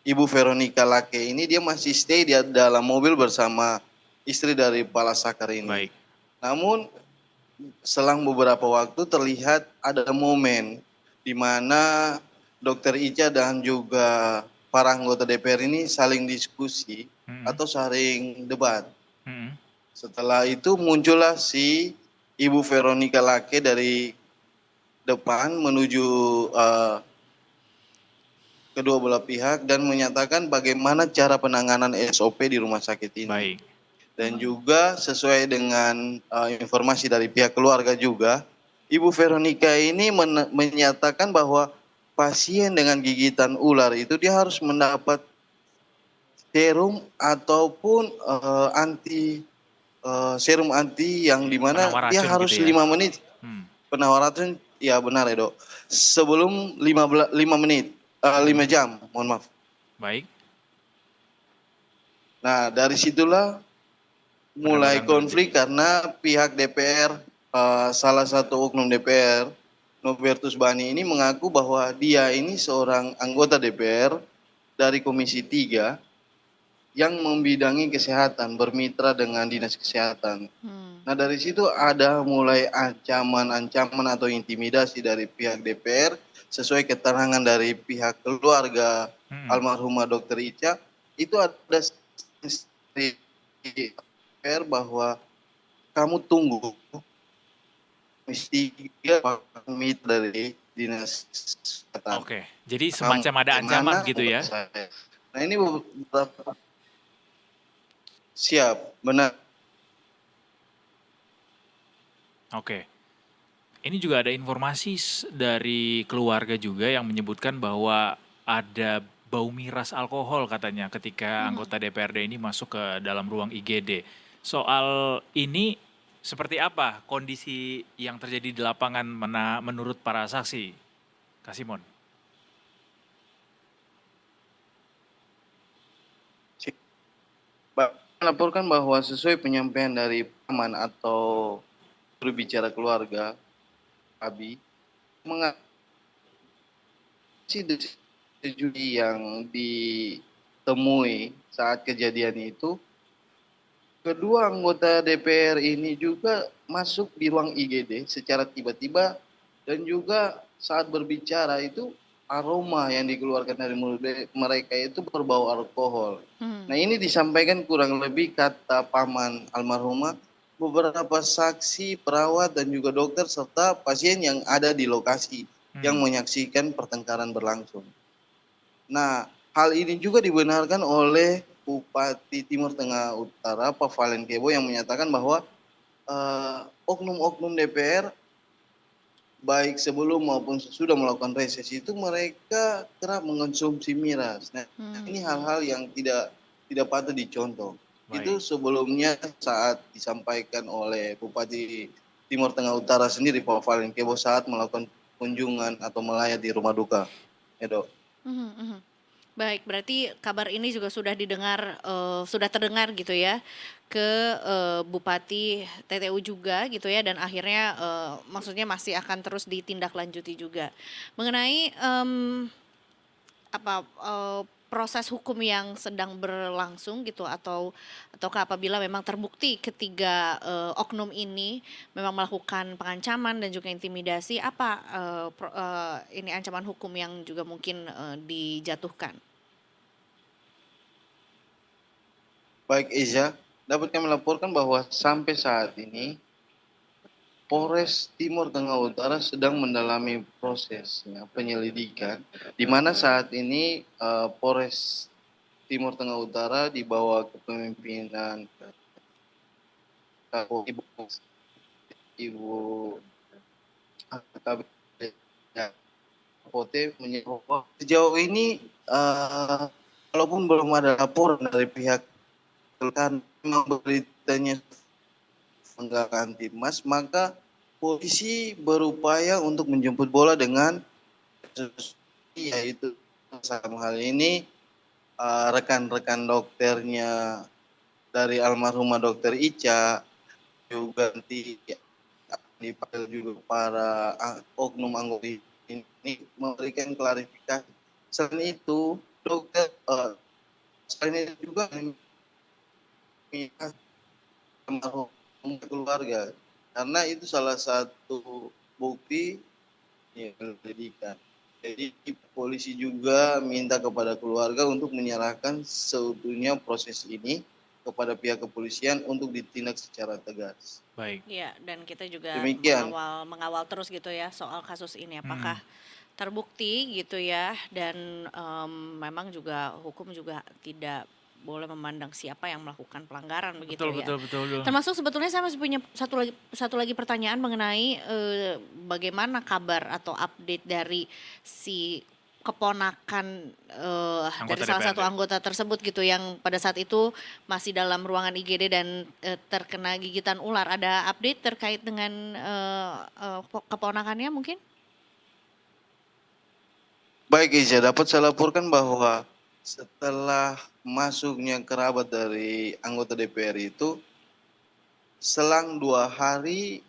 Ibu Veronica Lake ini dia masih stay di dalam mobil bersama istri dari Pak Lasakar ini. Baik. Namun selang beberapa waktu terlihat ada momen di mana Dokter Ica dan juga para anggota DPR ini saling diskusi atau saling debat. Setelah itu muncullah si Ibu Veronica Lake dari depan menuju kedua belah pihak dan menyatakan bagaimana cara penanganan SOP di rumah sakit ini. Baik. Dan juga sesuai dengan informasi dari pihak keluarga juga, Ibu Veronica ini menyatakan bahwa pasien dengan gigitan ular itu dia harus mendapat serum ataupun serum anti yang dimana dia harus gitu ya? 5 menit. Penawar racun, ya benar ya dok. Sebelum 5 menit, 5 jam, mohon maaf. Baik. Nah dari situlah mulai konflik karena pihak DPR, salah satu oknum DPR, Nobertus Bani ini mengaku bahwa dia ini seorang anggota DPR dari Komisi 3 yang membidangi kesehatan, bermitra dengan Dinas Kesehatan. Nah dari situ ada mulai ancaman-ancaman atau intimidasi dari pihak DPR sesuai keterangan dari pihak keluarga almarhumah Dokter Ica, itu ada dari DPR bahwa kamu tunggu mesti pamit dari dinas kesehatan. Oke, jadi Kamu semacam ada ancaman gimana gitu ya? saya. Nah ini beberapa siap benar. Oke. Ini juga ada informasi dari keluarga juga yang menyebutkan bahwa ada bau miras alkohol katanya ketika anggota DPRD ini masuk ke dalam ruang IGD. Soal ini seperti apa kondisi yang terjadi di lapangan menurut para saksi, Kasimon? Melaporkan bahwa sesuai penyampaian dari paman atau berbicara keluarga Abi mengatasi yang ditemui saat kejadian itu, kedua anggota DPR ini juga masuk di ruang IGD secara tiba-tiba dan juga saat berbicara itu aroma yang dikeluarkan dari mulut mereka itu berbau alkohol. Nah ini disampaikan kurang lebih kata paman almarhumah, beberapa saksi, perawat dan juga dokter serta pasien yang ada di lokasi yang menyaksikan pertengkaran berlangsung. Nah hal ini juga dibenarkan oleh Bupati Timur Tengah Utara Pak Valen Kebo yang menyatakan bahwa oknum-oknum DPR baik sebelum maupun sesudah melakukan reses itu mereka kerap mengonsumsi miras. Nah, ini hal-hal yang tidak patut dicontoh. Baik. Itu sebelumnya saat disampaikan oleh Bupati Timur Tengah Utara sendiri Pak Valen Kebo saat melakukan kunjungan atau melayat di rumah duka. Ya, Dok. Baik, berarti kabar ini juga sudah didengar, sudah terdengar gitu ya ke Bupati TTU juga gitu ya, dan akhirnya maksudnya masih akan terus ditindaklanjuti juga. Mengenai proses hukum yang sedang berlangsung gitu, ataukah apabila memang terbukti ketiga oknum ini memang melakukan pengancaman dan juga intimidasi, apa ini ancaman hukum yang juga mungkin dijatuhkan? Baik Eza, dapat kami laporkan bahwa sampai saat ini Polres Timur Tengah Utara sedang mendalami prosesnya penyelidikan, di mana saat ini Polres Timur Tengah Utara di bawah kepemimpinan Ibu Pote menyebut sejauh ini walaupun belum ada laporan dari pihak kan memang beritanya menggagalkan timnas, maka polisi berupaya untuk menjemput bola dengan yaitu dalam hal ini rekan-rekan dokternya dari almarhumah Dokter Ica, juga nanti dipanggil juga para oknum anggota ini memberikan klarifikasi. Selain itu, dokter selain itu juga almarhum keluarga, karena itu salah satu bukti yang penyelidikan. Jadi polisi juga minta kepada keluarga untuk menyerahkan seutuhnya proses ini kepada pihak kepolisian untuk ditindak secara tegas. Baik. Ya, dan kita juga Demikian. mengawal terus gitu ya soal kasus ini, apakah terbukti gitu ya, dan memang juga hukum juga tidak boleh memandang siapa yang melakukan pelanggaran begitu ya. Betul. Termasuk sebetulnya saya masih punya satu lagi pertanyaan mengenai bagaimana kabar atau update dari si keponakan dari salah satu DPRD. anggota tersebut gitu, yang pada saat itu masih dalam ruangan IGD dan terkena gigitan ular. Ada update terkait dengan keponakannya mungkin? Baik Iza, dapat saya laporkan bahwa setelah masuknya kerabat dari anggota DPR itu, selang 2 hari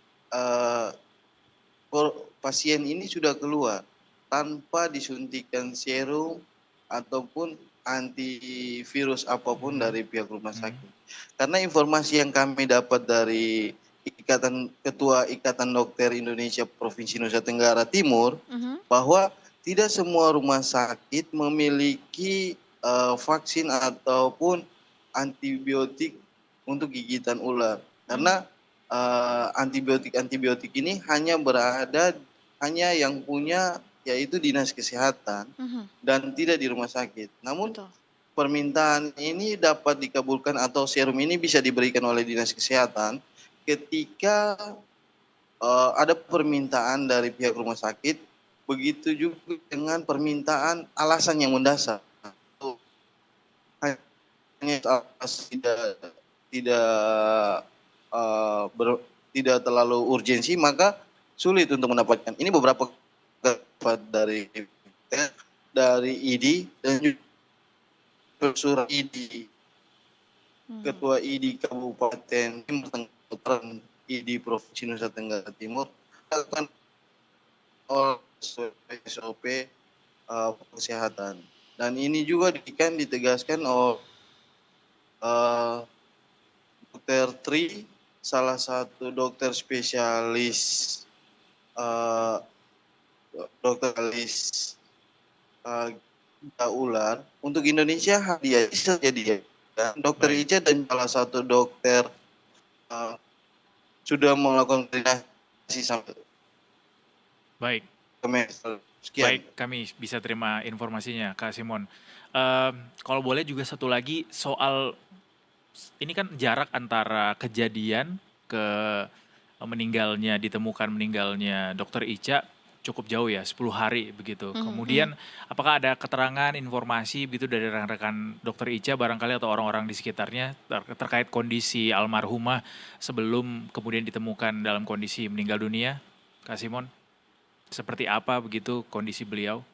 pasien ini sudah keluar tanpa disuntikan serum ataupun antivirus apapun dari pihak rumah sakit. Karena informasi yang kami dapat dari Ketua Ikatan Dokter Indonesia Provinsi Nusa Tenggara Timur Mhm. bahwa tidak semua rumah sakit memiliki vaksin ataupun antibiotik untuk gigitan ular. Karena antibiotik ini hanya yang punya yaitu dinas kesehatan Mhm. dan tidak di rumah sakit. Namun Betul. permintaan ini dapat dikabulkan atau serum ini bisa diberikan oleh dinas kesehatan ketika ada permintaan dari pihak rumah sakit, begitu juga dengan permintaan alasan yang mendasar. Hanya tidak tidak eh, ber- tidak terlalu urgensi, maka sulit untuk mendapatkan. Ini beberapa dapat dari ID dan juga surat ID Ketua ID Kabupaten Timur Tengah ID Provinsi Nusa Tenggara Timur akan oleh SOP kesehatan. Dan ini juga ditegaskan oleh Dr. Tri, salah satu dokter spesialis eh, dokter spesialis gita ular untuk Indonesia dia saja dia. Dokter Baik. Ica dan salah satu dokter sudah melakukan koordinasi sampai Baik. ke Mesel. Sekian. Baik, kami bisa terima informasinya, Kak Simon. Kalau boleh juga satu lagi soal ini kan jarak antara kejadian ke ditemukan meninggalnya Dokter Ica cukup jauh ya, 10 hari begitu. Kemudian apakah ada keterangan, informasi begitu dari rekan-rekan Dokter Ica barangkali atau orang-orang di sekitarnya terkait kondisi almarhumah sebelum kemudian ditemukan dalam kondisi meninggal dunia, Kak Simon? Seperti apa begitu kondisi beliau?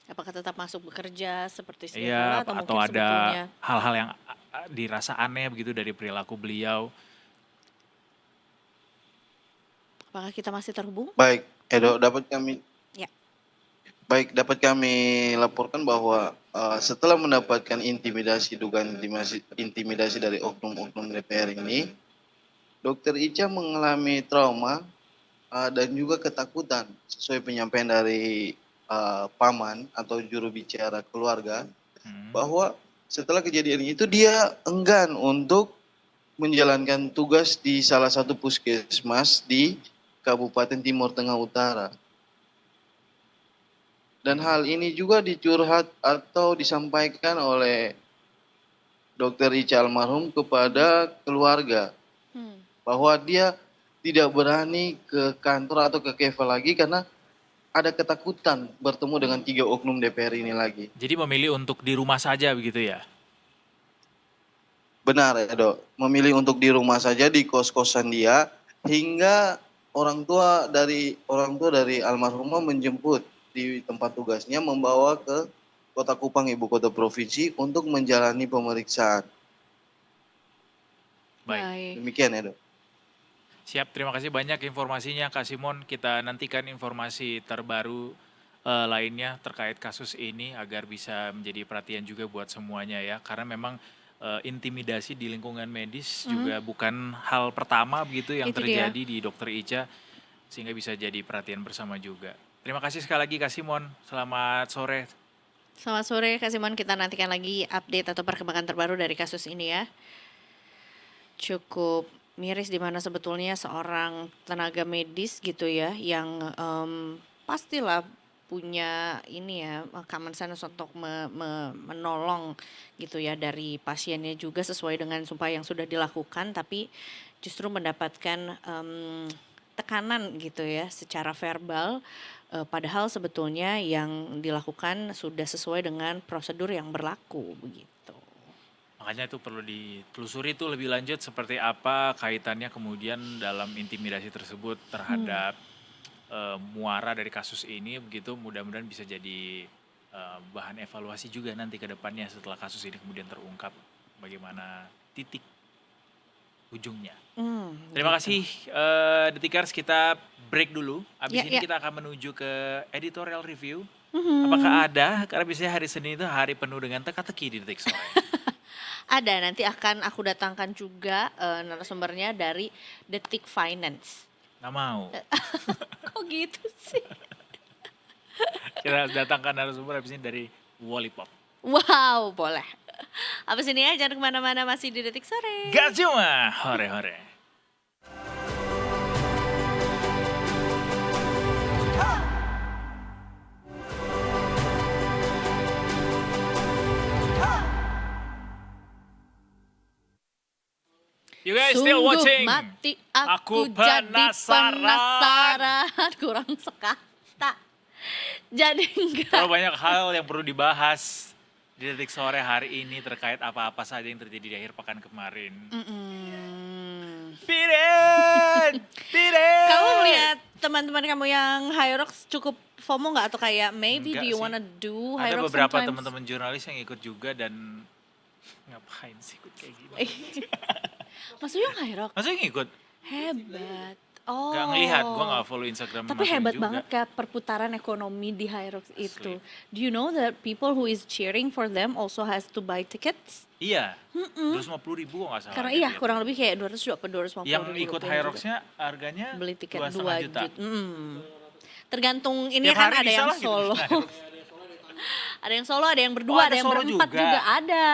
Apakah tetap masuk bekerja seperti sedia Iya, kala atau atau mungkin ada sebetulnya hal-hal yang dirasa aneh begitu dari perilaku beliau? apakah kita masih terhubung? Baik, Edo, Ya. dapat kami laporkan bahwa setelah mendapatkan dugaan intimidasi dari oknum-oknum DPR ini, Dokter Ica mengalami trauma dan juga ketakutan sesuai penyampaian dari paman atau juru bicara keluarga bahwa setelah kejadian itu dia enggan untuk menjalankan tugas di salah satu puskesmas di Kabupaten Timur Tengah Utara. Dan hal ini juga dicurhat atau disampaikan oleh Dokter Ica almarhum kepada keluarga bahwa dia tidak berani ke kantor atau ke kevel lagi karena ada ketakutan bertemu dengan 3 oknum DPR ini lagi. Jadi memilih untuk di rumah saja begitu ya? Benar ya dok, memilih untuk di rumah saja di kos-kosan dia hingga orang tua dari almarhumah menjemput di tempat tugasnya membawa ke Kota Kupang, ibu kota provinsi untuk menjalani pemeriksaan. Baik. Demikian ya dok. Siap, terima kasih banyak informasinya Kak Simon. Kita nantikan informasi terbaru lainnya terkait kasus ini agar bisa menjadi perhatian juga buat semuanya ya. Karena memang intimidasi di lingkungan medis juga bukan hal pertama begitu yang Itu dia. terjadi di Dokter Ica, sehingga bisa jadi perhatian bersama juga. Terima kasih sekali lagi Kak Simon. Selamat sore. Selamat sore Kak Simon, kita nantikan lagi update atau perkembangan terbaru dari kasus ini ya. Cukup miris di mana sebetulnya seorang tenaga medis gitu ya yang pastilah punya ini ya common sense untuk menolong gitu ya dari pasiennya juga sesuai dengan sumpah yang sudah dilakukan, tapi justru mendapatkan tekanan gitu ya secara verbal, padahal sebetulnya yang dilakukan sudah sesuai dengan prosedur yang berlaku begitu. Makanya itu perlu ditelusuri itu lebih lanjut seperti apa kaitannya kemudian dalam intimidasi tersebut terhadap muara dari kasus ini begitu. Mudah-mudahan bisa jadi bahan evaluasi juga nanti ke depannya setelah kasus ini kemudian terungkap bagaimana titik ujungnya. Terima kasih Detikers, kita break dulu. Habis ini kita akan menuju ke editorial review. Apakah ada? Karena biasanya hari Senin itu hari penuh dengan teka-teki di Detik Sore. Ada, nanti akan aku datangkan juga narasumbernya dari Detik Finance. Nggak mau. Kok gitu sih? Kita datangkan narasumber habis ini dari Wallipop. Wow, boleh. Habis ini ya, jangan kemana-mana, masih di Detik Sore. Gak cuma hore-hore. You guys still Sungguh watching? mati Aku aku jadi penasaran. Kurang sekata. Jadi enggak. Terlalu banyak hal yang perlu dibahas di Detik Sore hari ini terkait apa-apa saja yang terjadi di akhir pekan kemarin. Piren! Kamu melihat teman-teman kamu yang Hyrox cukup FOMO nggak, atau kayak maybe Enggak do you sih. wanna do Ada Hyrox beberapa sometimes? teman-teman jurnalis yang ikut juga dan ngapain sih ikut kayak gini? Maksudnya Hyrox Maksudnya ngikut? hebat. Oh. Gak ngelihat, gue gak follow Instagram. Tapi Mas Wim hebat juga. banget Kak perputaran ekonomi di Hyrox itu. Asli. Do you know that people who is cheering for them also has to buy tickets? Iya, 250.000 kok gak salah. Karena dia iya tiap- kurang lebih kayak 250 Yang ribu ikut rupiah Hyrox-nya harganya juga. Beli tiket 2,5 2 juta. juta. Tergantung ini Tiap kan hari ada bisa yang lah gitu solo. naik Hyrox. Ada yang solo, ada yang berdua, Oh, ada ada yang solo berempat juga. juga ada.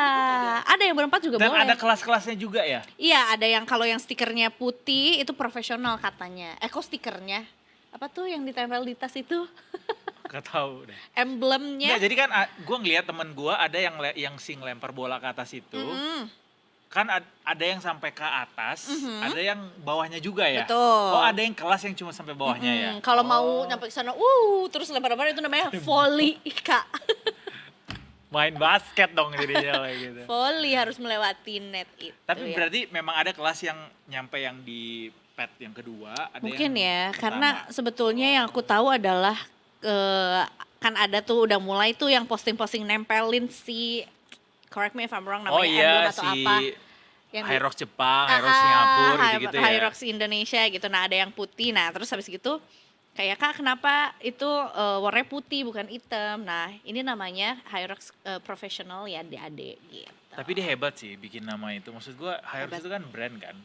Ada yang berempat juga Dan boleh. ada kelas-kelasnya juga ya? Iya, ada yang kalau yang stikernya putih itu profesional katanya. Kok stikernya? Apa tuh yang ditempel di tas itu? Gak tahu deh. Emblemnya. Nggak, jadi kan gue ngeliat temen gue ada yang sing lempar bola ke atas itu. Kan ada yang sampai ke atas, ada yang bawahnya juga ya? Betul. Oh, ada yang kelas yang cuma sampai bawahnya ya? Kalau mau nyampe ke sana, terus lempar-lempar itu namanya volley, Kak. Main basket dong jadinya kayak gitu. Volley harus melewati net itu. Tapi ya. berarti memang ada kelas yang nyampe yang di pet yang kedua, ada Mungkin yang ya, pertama. karena sebetulnya yang aku tahu adalah kan ada tuh udah mulai tuh yang posting-posting nempelin si, correct me if I'm wrong, namanya oh iya emblem atau si apa. Yang di- Hyrox Jepang, Hyrox Singapura gitu-gitu ya. Hyrox Indonesia gitu. Nah, ada yang putih. Nah, terus habis gitu kayak Kak, kenapa itu warnanya putih bukan hitam? Nah, ini namanya Hyrox Professional ya, adik-adik gitu. Tapi dia hebat sih bikin nama itu. Maksud gua Hyrox Hebat. itu kan brand kan.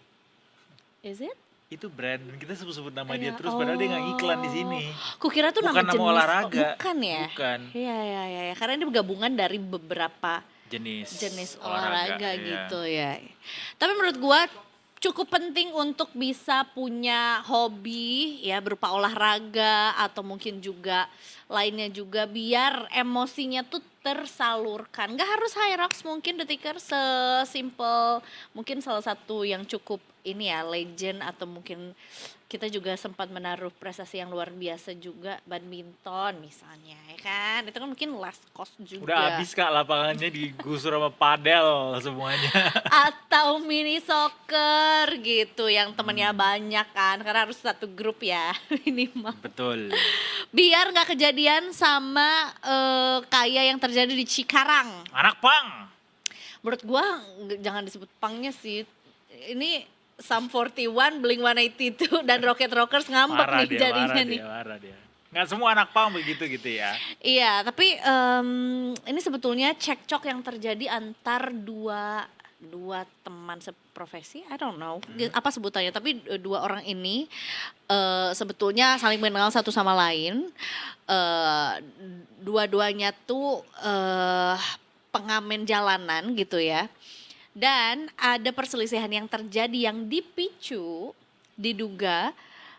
Is it? Itu brand dan kita sebut-sebut nama dia Iya. terus padahal dia nggak iklan di sini. Kukira tuh Bukan nama nama jenis. olahraga. Bukan ya? Bukan. Iya, iya. Karena ini gabungan dari beberapa Jenis olahraga iya. gitu ya. Tapi menurut gua cukup penting untuk bisa punya hobi ya berupa olahraga atau mungkin juga lainnya juga biar emosinya tuh tersalurkan. Gak harus Hyrox, mungkin Detiker sesimpel mungkin salah satu yang cukup ini ya legend atau mungkin kita juga sempat menaruh prestasi yang luar biasa juga badminton misalnya ya kan. Itu kan mungkin last cost juga. Udah habis Kak lapangannya digusur sama padel semuanya. Atau mini soccer gitu yang temennya banyak kan, karena harus satu grup ya minimal, Betul. biar nggak kejadian sama kayak yang terjadi di Cikarang. Anak pang. Menurut gua jangan disebut pangnya sih, ini Sum 41, Blink-182 dan Rocket Rockers ngambek Marah nih dia, jadinya nih. marah dia. Nggak semua anak pang begitu gitu ya. Iya, tapi ini sebetulnya cekcok yang terjadi antar dua teman seprofesi, I don't know apa sebutannya, tapi dua orang ini sebetulnya saling mengenal satu sama lain. Dua-duanya tuh pengamen jalanan gitu ya. Dan ada perselisihan yang terjadi yang diduga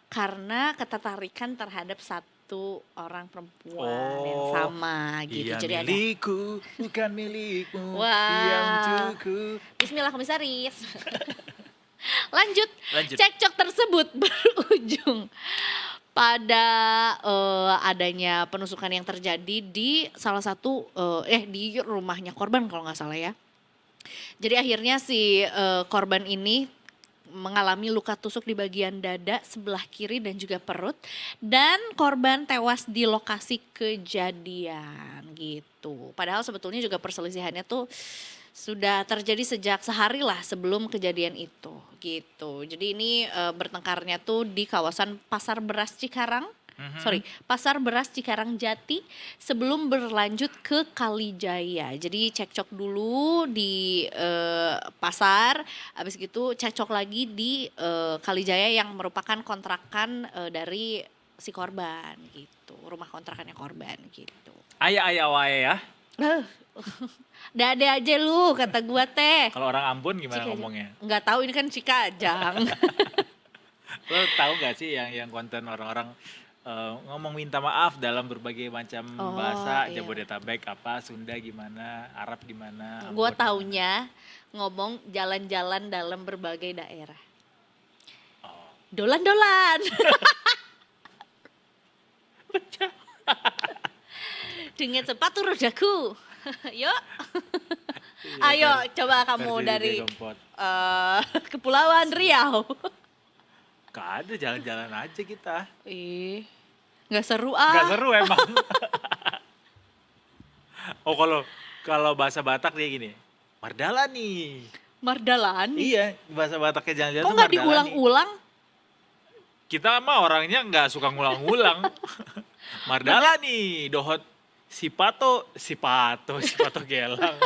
karena ketertarikan terhadap satu orang perempuan yang sama gitu. Dia Jadi ada milikku, bukan milikmu. Wah. Yang untukku. Bismillah komisaris. Lanjut. Lanjut. Cekcok tersebut berujung pada adanya penusukan yang terjadi di salah satu di rumahnya korban kalau nggak salah ya. Jadi akhirnya si korban ini mengalami luka tusuk di bagian dada sebelah kiri dan juga perut, dan korban tewas di lokasi kejadian gitu. Padahal sebetulnya juga perselisihannya tuh sudah terjadi sejak sehari lah sebelum kejadian itu gitu. Jadi ini bertengkarnya tuh di kawasan Pasar Beras Cikarang. Pasar Beras Cikarang Jati sebelum berlanjut ke Kalijaya. Jadi cekcok dulu di pasar, habis gitu cekcok lagi di Kalijaya yang merupakan kontrakan dari si korban gitu, rumah kontrakannya korban gitu. Ayah wae ya. Dade aja lu kata gua teh. Kalau orang Ambon gimana Cikajang. ngomongnya? Nggak tahu, ini kan Cikajang. Lo tahu gak sih yang konten orang-orang ngomong minta maaf dalam berbagai macam bahasa, iya. Jabodetabek apa, Sunda gimana, Arab gimana. Gua Ambon taunya ngomong jalan-jalan dalam berbagai daerah. Dolan-dolan. Dengan sepatu rodaku. Yuk. Ayo coba kamu versi dari Dede Gempot. Kepulauan Riau. Gak ada, jalan-jalan aja kita. Ih, nggak seru ah. Gak seru emang. Oh kalau bahasa Batak dia gini, Mardala nih. Mardalan. Iya, bahasa Bataknya jalan-jalan Kok tuh nggak Mardala nih. diulang-ulang? Kita mah orangnya nggak suka ngulang-ngulang. Mardala nih, dohot sipato gelang.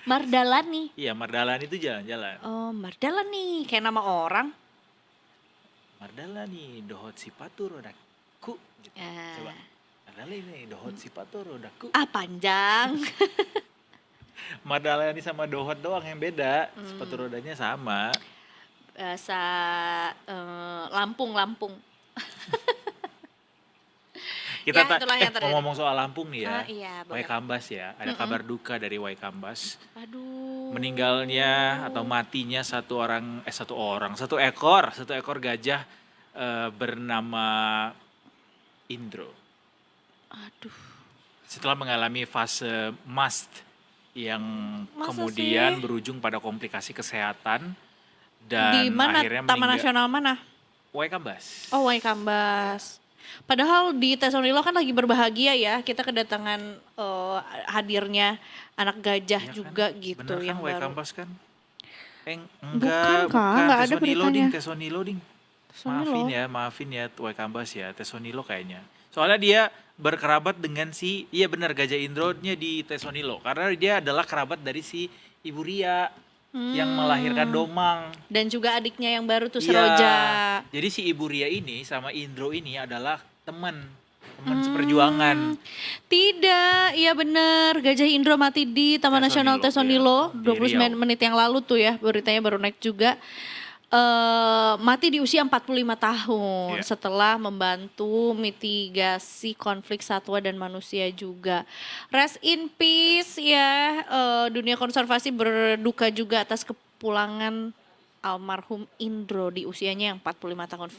Mardalan nih. Iya, Mardalan itu jalan-jalan. Oh, Mardalan nih, kayak nama orang. Mardala nih, dohot sipato rodaku. Gitu. Ya. Coba. Mardala ini dohot sipato rodaku. Ah, panjang. Mardala ini sama dohot doang yang beda. Sepatu rodanya sama. Bahasa Lampung. Kita Ya, itulah yang terjadi. ngomong soal Lampung nih ya. Iya, boleh. Waikambas ya. Ada kabar duka dari Waikambas. Aduh. Meninggalnya atau matinya satu ekor gajah bernama Indro. Aduh. Setelah mengalami fase mast yang Masa kemudian sih? berujung pada komplikasi kesehatan dan Di mana? akhirnya Taman meninggal. Nasional mana? Waikambas. Oh, Waikambas. Padahal di Tesonilo kan lagi berbahagia ya. Kita kedatangan hadirnya anak gajah Iya kan? juga gitu Bener kan yang baru. Waikambas kan? Bukan, Kak, nggak ada beritanya. Tesonilo ding. Tesonilo. Maafin ya Waikambas ya, Tesonilo kayaknya. Soalnya dia berkerabat dengan iya benar Gajah Indro-nya di Tesonilo. Karena dia adalah kerabat dari si Ibu Ria yang melahirkan Domang. Dan juga adiknya yang baru tuh Iya. Seroja. Jadi si Ibu Ria ini sama Indro ini adalah teman seperjuangan. Tidak, iya bener. Gajah Indro mati di Taman Nasional Tesonilo. iya. Di 29 Riau. menit yang lalu tuh ya, beritanya baru naik juga. Mati di usia 45 tahun Iya. setelah membantu mitigasi konflik satwa dan manusia juga. Rest in peace ya, dunia konservasi berduka juga atas kepulangan almarhum Indro di usianya yang 45 tahun.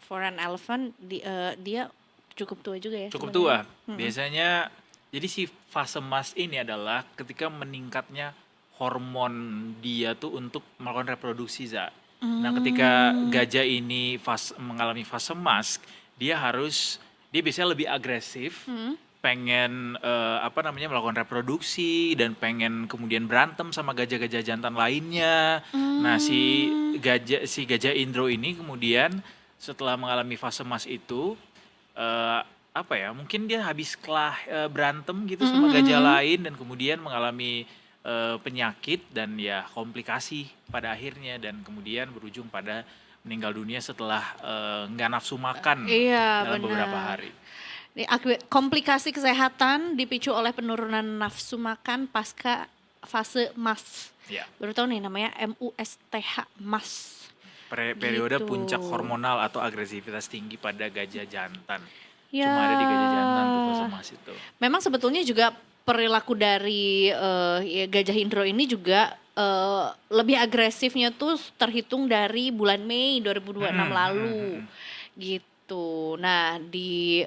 For an elephant, dia cukup tua juga ya. Cukup sebenarnya. tua. Biasanya jadi si fase mas ini adalah ketika meningkatnya hormon dia tuh untuk melakukan reproduksi, Za. Nah, ketika gajah ini mengalami fase mas, dia biasanya lebih agresif, pengen melakukan reproduksi dan pengen kemudian berantem sama gajah-gajah jantan lainnya. Nah, si gajah Indro ini kemudian setelah mengalami fase mas itu mungkin dia habis berantem gitu sama gajah lain dan kemudian mengalami penyakit dan ya komplikasi pada akhirnya dan kemudian berujung pada meninggal dunia setelah nggak nafsu makan Iya, dalam benar. beberapa hari. Komplikasi kesehatan dipicu oleh penurunan nafsu makan pasca fase MAS. Ya, Baru tahu nih namanya MUSTH, MAS. periode Gitu. puncak hormonal atau agresivitas tinggi pada gajah jantan. Ya. Cuma ada di gajah jantan tuh fase mas itu. Memang sebetulnya juga perilaku dari Gajah Indro ini juga lebih agresifnya tuh terhitung dari bulan Mei 2026 lalu gitu. Nah di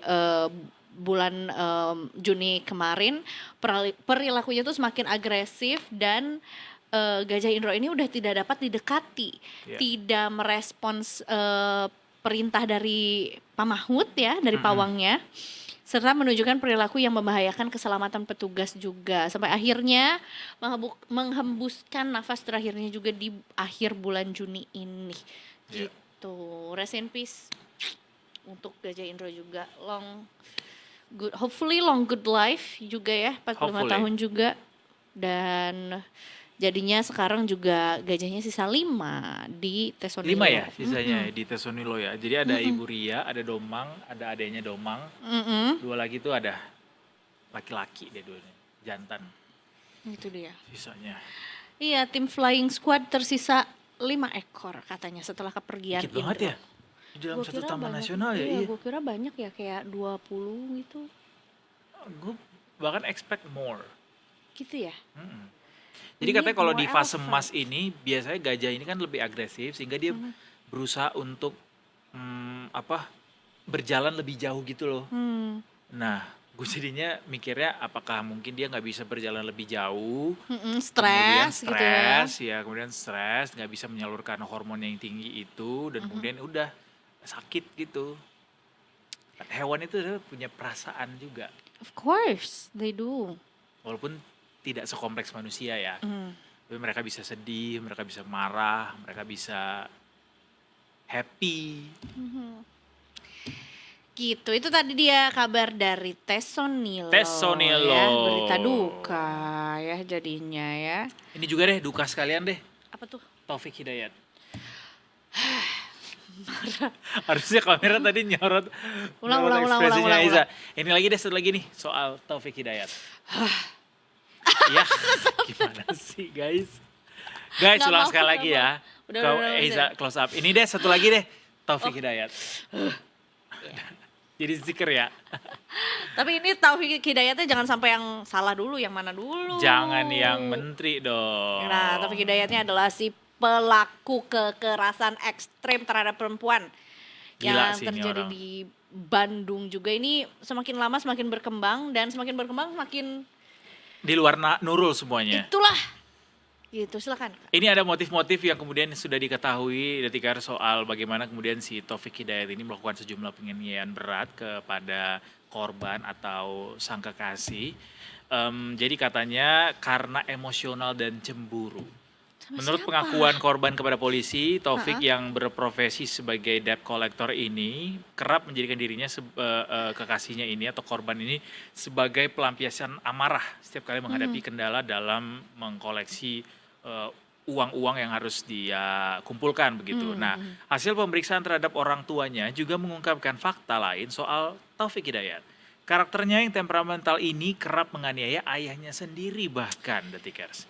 bulan Juni kemarin perilakunya tuh semakin agresif dan Gajah Indro ini udah tidak dapat didekati, tidak merespons perintah dari Pak Mahmud ya, dari pawangnya. Serta menunjukkan perilaku yang membahayakan keselamatan petugas juga. Sampai akhirnya menghembuskan nafas terakhirnya juga di akhir bulan Juni ini. Iya. Gitu. Gitu. Rest in peace untuk Gajah Indro juga. Hopefully long good life juga ya, 45 Hopefully. tahun juga. Dan jadinya sekarang juga gajahnya sisa 5 di Tesonilo. 5 ya sisanya di Tesonilo ya. Jadi ada Ibu Ria, ada Domang, ada adanya Domang. 2 lagi tuh ada laki-laki deh duanya, jantan Itu dia. sisanya. Iya, tim flying squad tersisa 5 ekor katanya setelah kepergian Dikit banget ya. Di dalam Gua satu kira taman banyak, nasional ya. Iya, Iya. gue kira banyak ya, kayak 20 gitu. Gue bahkan expect more. Gitu ya. Jadi Ini katanya kalau more di fase elephant. emas ini biasanya gajah ini kan lebih agresif sehingga dia berusaha untuk berjalan lebih jauh gitu loh. Nah, gue jadinya mikirnya apakah mungkin dia nggak bisa berjalan lebih jauh, kemudian Stres gitu ya. stres ya, kemudian stres nggak bisa menyalurkan hormon yang tinggi itu dan kemudian udah sakit gitu. Hewan itu adalah punya perasaan juga, Of course, they do. walaupun tidak sekompleks manusia ya. Tapi mereka bisa sedih, mereka bisa marah, mereka bisa happy. Gitu, itu tadi dia kabar dari Tesonilo. Tesonilo. Ya, berita duka ya jadinya ya. Ini juga deh duka sekalian deh, Apa tuh? Taufik Hidayat. Harusnya kamera tadi nyorot Ulang, nyorot ulang, ulang, ekspresinya ulang, Iza. Ini lagi deh, satu lagi nih soal Taufik Hidayat. Ya, gimana sih guys? Guys, Nggak ulang mau, sekali nggak lagi mau. ya. Udah, Kau udah, Iza close up. Ini deh satu lagi deh, Taufik Hidayat. Jadi stiker ya. Tapi ini Taufik Hidayatnya jangan sampai yang salah dulu, yang mana dulu. Jangan yang menteri dong. Nah, Taufik Hidayatnya adalah si pelaku kekerasan ekstrem terhadap perempuan Gila yang sih ini terjadi orang. di Bandung juga. Ini semakin lama semakin berkembang dan semakin berkembang semakin Di luar Nurul semuanya. itulah. Gitu, silakan. Ini ada motif-motif yang kemudian sudah diketahui Detikar soal bagaimana kemudian si Taufik Hidayat ini melakukan sejumlah penganiayaan berat kepada korban atau sang kekasih. Jadi katanya karena emosional dan cemburu. Menurut pengakuan korban kepada polisi, Taufik yang berprofesi sebagai debt collector ini kerap menjadikan dirinya kekasihnya ini atau korban ini sebagai pelampiasan amarah setiap kali menghadapi kendala dalam mengkoleksi uang-uang yang harus dia kumpulkan begitu. Nah, hasil pemeriksaan terhadap orang tuanya juga mengungkapkan fakta lain soal Taufik Hidayat. Karakternya yang temperamental ini kerap menganiaya ayahnya sendiri bahkan, Detikers.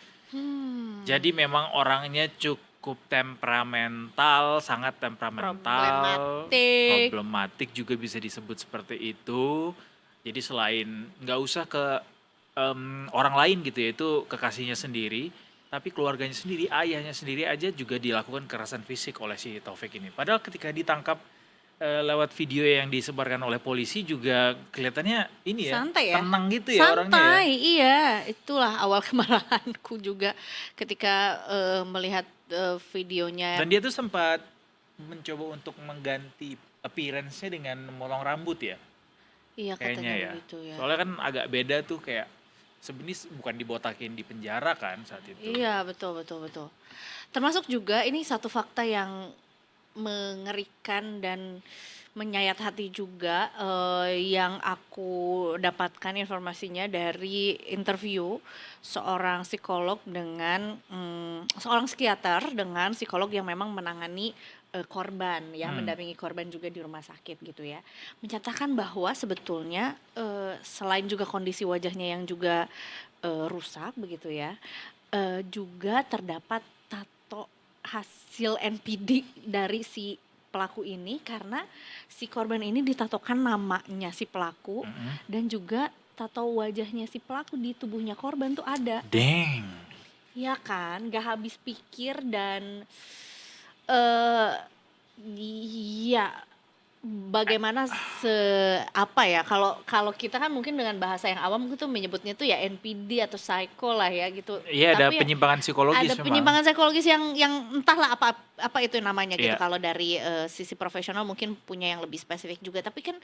Jadi memang orangnya cukup temperamental, sangat temperamental, problematik juga bisa disebut seperti itu. Jadi selain nggak usah ke orang lain gitu ya, itu kekasihnya sendiri, tapi keluarganya sendiri, ayahnya sendiri aja juga dilakukan kekerasan fisik oleh si Taufik ini. Padahal ketika ditangkap lewat video yang disebarkan oleh polisi juga kelihatannya ini ya, Santai ya? tenang gitu ya orangnya ya. Santai, iya. Itulah awal kemarahanku juga ketika melihat videonya. Dan dia tuh sempat mencoba untuk mengganti appearance-nya dengan memotong rambut ya, Iya, kayaknya katanya ya. begitu ya. Soalnya kan agak beda tuh, kayak sebenarnya bukan dibotakin di penjara kan saat itu. Iya, betul. Termasuk juga ini satu fakta yang mengerikan dan menyayat hati juga yang aku dapatkan informasinya dari interview seorang psikolog dengan seorang psikiater dengan psikolog yang memang menangani korban ya, mendampingi korban juga di rumah sakit gitu ya, menyatakan bahwa sebetulnya selain juga kondisi wajahnya yang juga rusak begitu ya, juga terdapat tato hasil NPD dari si pelaku ini karena si korban ini ditatokan namanya si pelaku dan juga tato wajahnya si pelaku di tubuhnya korban tuh ada. Dang. Ya kan, gak habis pikir dan iya bagaimana apa ya, kalau kita kan mungkin dengan bahasa yang awam gitu menyebutnya tuh ya NPD atau psycho lah ya gitu. Iya, ada Tapi penyimpangan psikologis ada memang. penyimpangan psikologis yang entahlah apa itu namanya gitu. Iya. Kalau dari sisi profesional mungkin punya yang lebih spesifik juga, tapi kan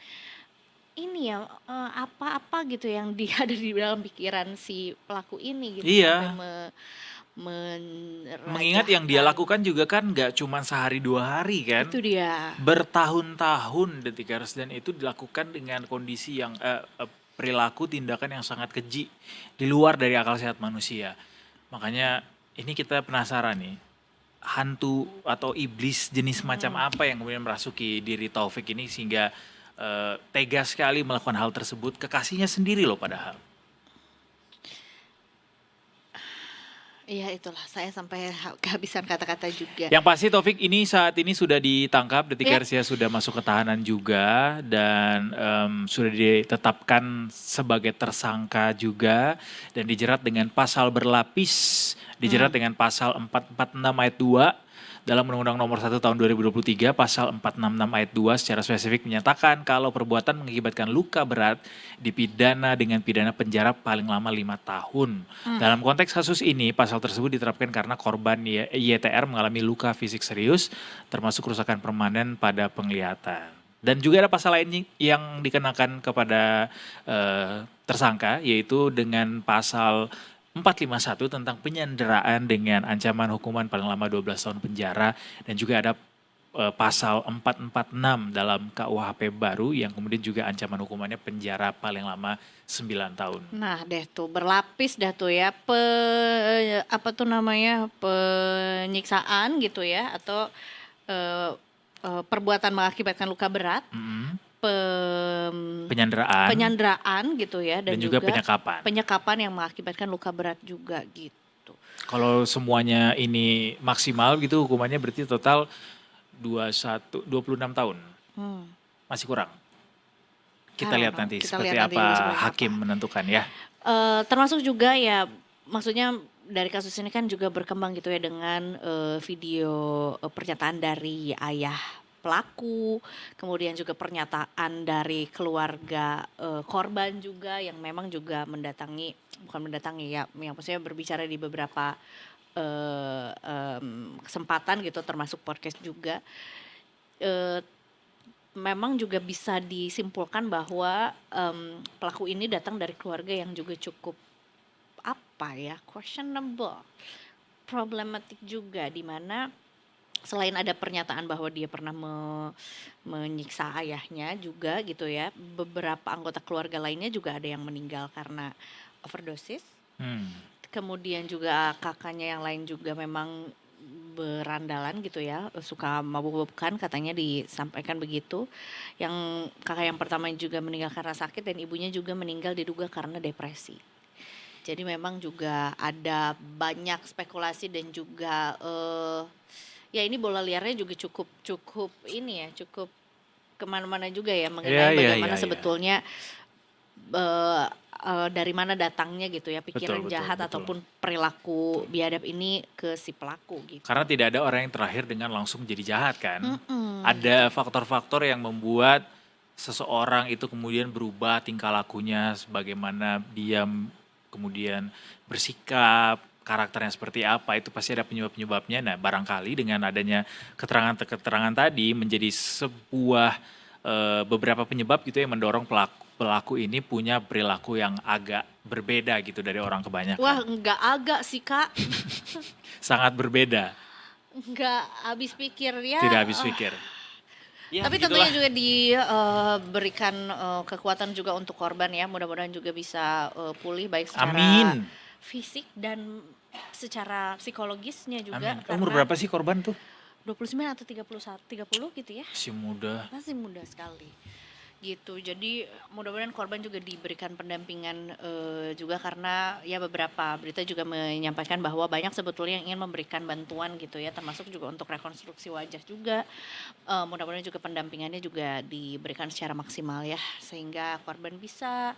ini ya apa-apa gitu yang ada di dalam pikiran si pelaku ini gitu Iya. sampai Mengingat yang dia lakukan juga kan nggak cuma sehari 2 hari kan. Itu dia. Bertahun-tahun Detikers, dan itu dilakukan dengan kondisi yang perilaku tindakan yang sangat keji di luar dari akal sehat manusia. Makanya ini kita penasaran nih, hantu atau iblis jenis macam apa yang kemudian merasuki diri Taufik ini sehingga tega sekali melakukan hal tersebut, kekasihnya sendiri loh padahal. Iya itulah, saya sampai kehabisan kata-kata juga. Yang pasti Taufik ini saat ini sudah ditangkap, Detikers ya, sudah masuk ke tahanan juga dan sudah ditetapkan sebagai tersangka juga dan dijerat dengan pasal berlapis, dijerat dengan pasal 446 ayat 2 dalam Undang-Undang Nomor 1 Tahun 2023, pasal 466 ayat 2 secara spesifik menyatakan kalau perbuatan mengakibatkan luka berat dipidana dengan pidana penjara paling lama 5 tahun. Dalam konteks kasus ini, pasal tersebut diterapkan karena korban YTR mengalami luka fisik serius, termasuk kerusakan permanen pada penglihatan. Dan juga ada pasal lain yang dikenakan kepada tersangka, yaitu dengan pasal 451 tentang penyanderaan dengan ancaman hukuman paling lama 12 tahun penjara, dan juga ada pasal 446 dalam KUHP baru yang kemudian juga ancaman hukumannya penjara paling lama 9 tahun. Nah deh tuh, berlapis dah tuh ya, apa tuh namanya, penyiksaan gitu ya, atau perbuatan mengakibatkan luka berat, penyanderaan gitu ya, dan juga penyekapan yang mengakibatkan luka berat juga gitu. Kalau semuanya ini maksimal gitu hukumannya berarti total 26 tahun. Masih kurang. Kita lihat nanti seperti apa hakim menentukan ya. Termasuk juga ya, maksudnya dari kasus ini kan juga berkembang gitu ya dengan video pernyataan dari ayah pelaku, kemudian juga pernyataan dari keluarga korban juga yang memang juga bukan mendatangi ya, yang maksudnya berbicara di beberapa kesempatan gitu, termasuk podcast juga. Memang juga bisa disimpulkan bahwa pelaku ini datang dari keluarga yang juga cukup questionable, problematik juga, di mana selain ada pernyataan bahwa dia pernah menyiksa ayahnya juga gitu ya, beberapa anggota keluarga lainnya juga ada yang meninggal karena overdosis. Kemudian juga kakaknya yang lain juga memang berandalan gitu ya, suka mabuk-mabukan, katanya disampaikan begitu. Yang kakak yang pertama juga meninggal karena sakit, dan ibunya juga meninggal diduga karena depresi. Jadi memang juga ada banyak spekulasi dan juga ya ini bola liarnya juga cukup ini ya, cukup kemana-mana juga ya, mengenai bagaimana sebetulnya dari mana datangnya gitu ya pikiran jahat ataupun perilaku biadab ini ke si pelaku gitu. Karena tidak ada orang yang terakhir dengan langsung jadi jahat kan. Ada faktor-faktor yang membuat seseorang itu kemudian berubah tingkah lakunya, sebagaimana dia kemudian bersikap, karakternya seperti apa, itu pasti ada penyebab-penyebabnya. Nah, barangkali dengan adanya keterangan tadi menjadi sebuah beberapa penyebab gitu yang mendorong pelaku ini punya perilaku yang agak berbeda gitu dari orang kebanyakan. Wah, enggak agak sih Kak. Sangat berbeda. Enggak habis pikir ya. Tidak habis pikir. Ya, tapi tentunya juga diberikan kekuatan juga untuk korban ya. Mudah-mudahan juga bisa pulih baik secara fisik dan secara psikologisnya juga. Umur berapa sih korban tuh? 29 atau 30 gitu ya. Masih muda sekali. Gitu. Jadi mudah-mudahan korban juga diberikan pendampingan juga, karena ya beberapa berita juga menyampaikan bahwa banyak sebetulnya yang ingin memberikan bantuan gitu ya, termasuk juga untuk rekonstruksi wajah juga. Mudah-mudahan juga pendampingannya juga diberikan secara maksimal ya, sehingga korban bisa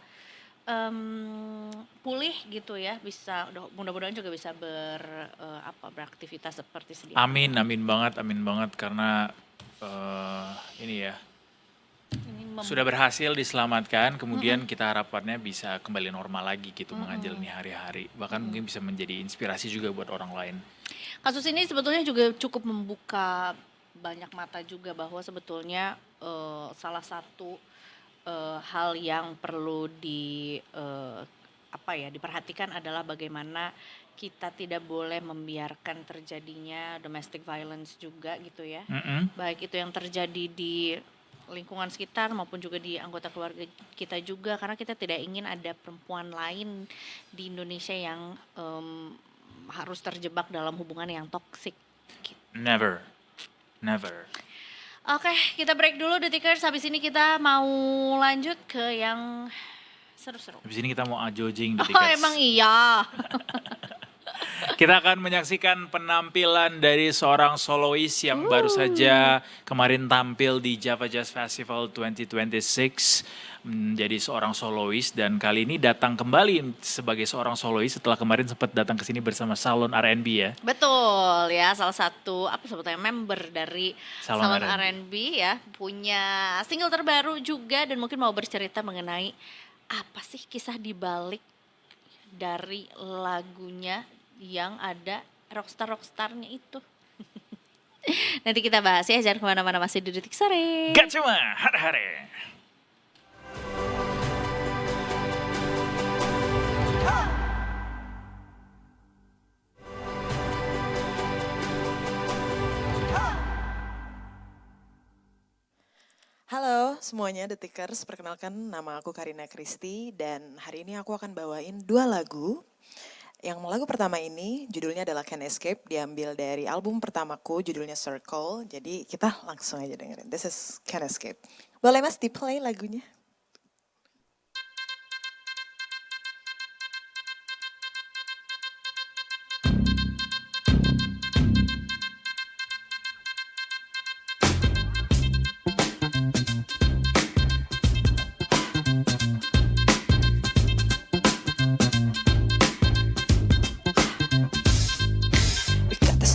pulih gitu ya, bisa mudah-mudahan juga bisa beraktivitas seperti sedia. Amin banget karena ini ya sudah berhasil diselamatkan, kemudian kita harapannya bisa kembali normal lagi gitu, menjalani hari-hari, bahkan mungkin bisa menjadi inspirasi juga buat orang lain. Kasus ini sebetulnya juga cukup membuka banyak mata juga, bahwa sebetulnya salah satu hal yang perlu diperhatikan adalah bagaimana kita tidak boleh membiarkan terjadinya domestic violence juga gitu ya. Baik itu yang terjadi di lingkungan sekitar maupun juga di anggota keluarga kita juga, karena kita tidak ingin ada perempuan lain di Indonesia yang harus terjebak dalam hubungan yang toksik. Gitu. Never. Oke, kita break dulu Detikers. Habis ini kita mau lanjut ke yang seru-seru. Habis ini kita mau ajojing Oh, Detikers. emang iya. Kita akan menyaksikan penampilan dari seorang solois yang baru saja kemarin tampil di Java Jazz Festival 2026 menjadi seorang solois dan kali ini datang kembali sebagai seorang solois setelah kemarin sempat datang ke sini bersama Salon R&B ya. Betul ya, salah satu sebetulnya member dari Salon Salon R&B. R&B ya, punya single terbaru juga dan mungkin mau bercerita mengenai apa sih kisah dibalik dari lagunya yang ada rockstar-rockstarnya itu. Nanti kita bahas ya, jangan kemana-mana, masih di Detik Sore. Gak cuma hari-hari. Halo semuanya Detikers, perkenalkan nama aku Karina Kristi dan hari ini aku akan bawain 2 lagu. Yang lagu pertama ini judulnya adalah Can't Escape, diambil dari album pertamaku judulnya Circle. Jadi kita langsung aja dengerin. This is Can't Escape. Boleh mas di play lagunya?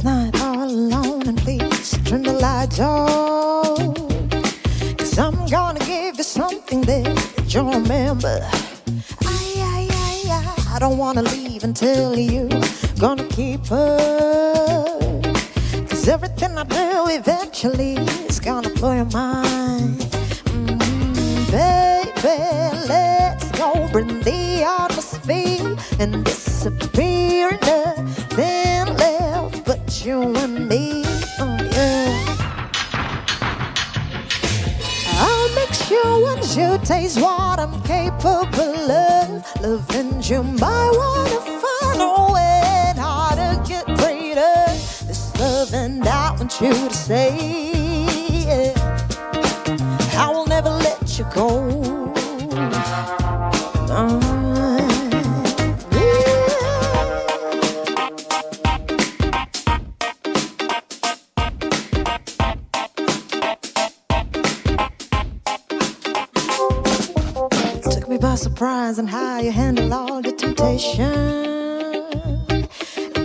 Night all alone and please turn the lights off, 'cause I'm gonna give you something that you'll remember. I don't wanna leave until you gonna keep her, 'cause everything I do eventually is gonna blow your mind. Baby, let's go, bring the atmosphere and disappear. Nothing left but you and me. Yeah. I'll make sure once you taste what I'm capable of, loving you might wanna find a way how to get greater. This love and I want you to say, yeah, I will never let you go. Took me by surprise and how you handle all the temptation.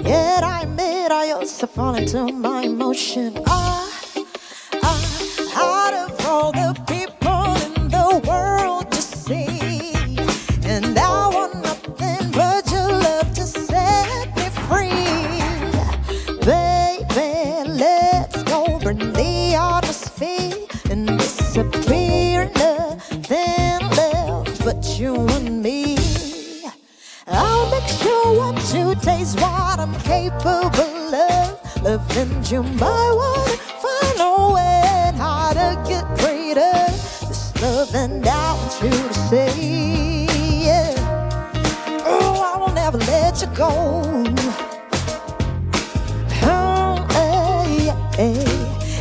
Yet I admit I also fall into my emotion. Out of all the people in the world to see, and I want nothing but your love to set me free. Baby, let's go, bring the atmosphere and disappear. Nothing left but you and me. I'll make sure once you taste what I'm capable of, loving you might wanna find a way how to get greater. This love and I want you to say, yeah, oh, I will never let you go. Oh, hey, hey.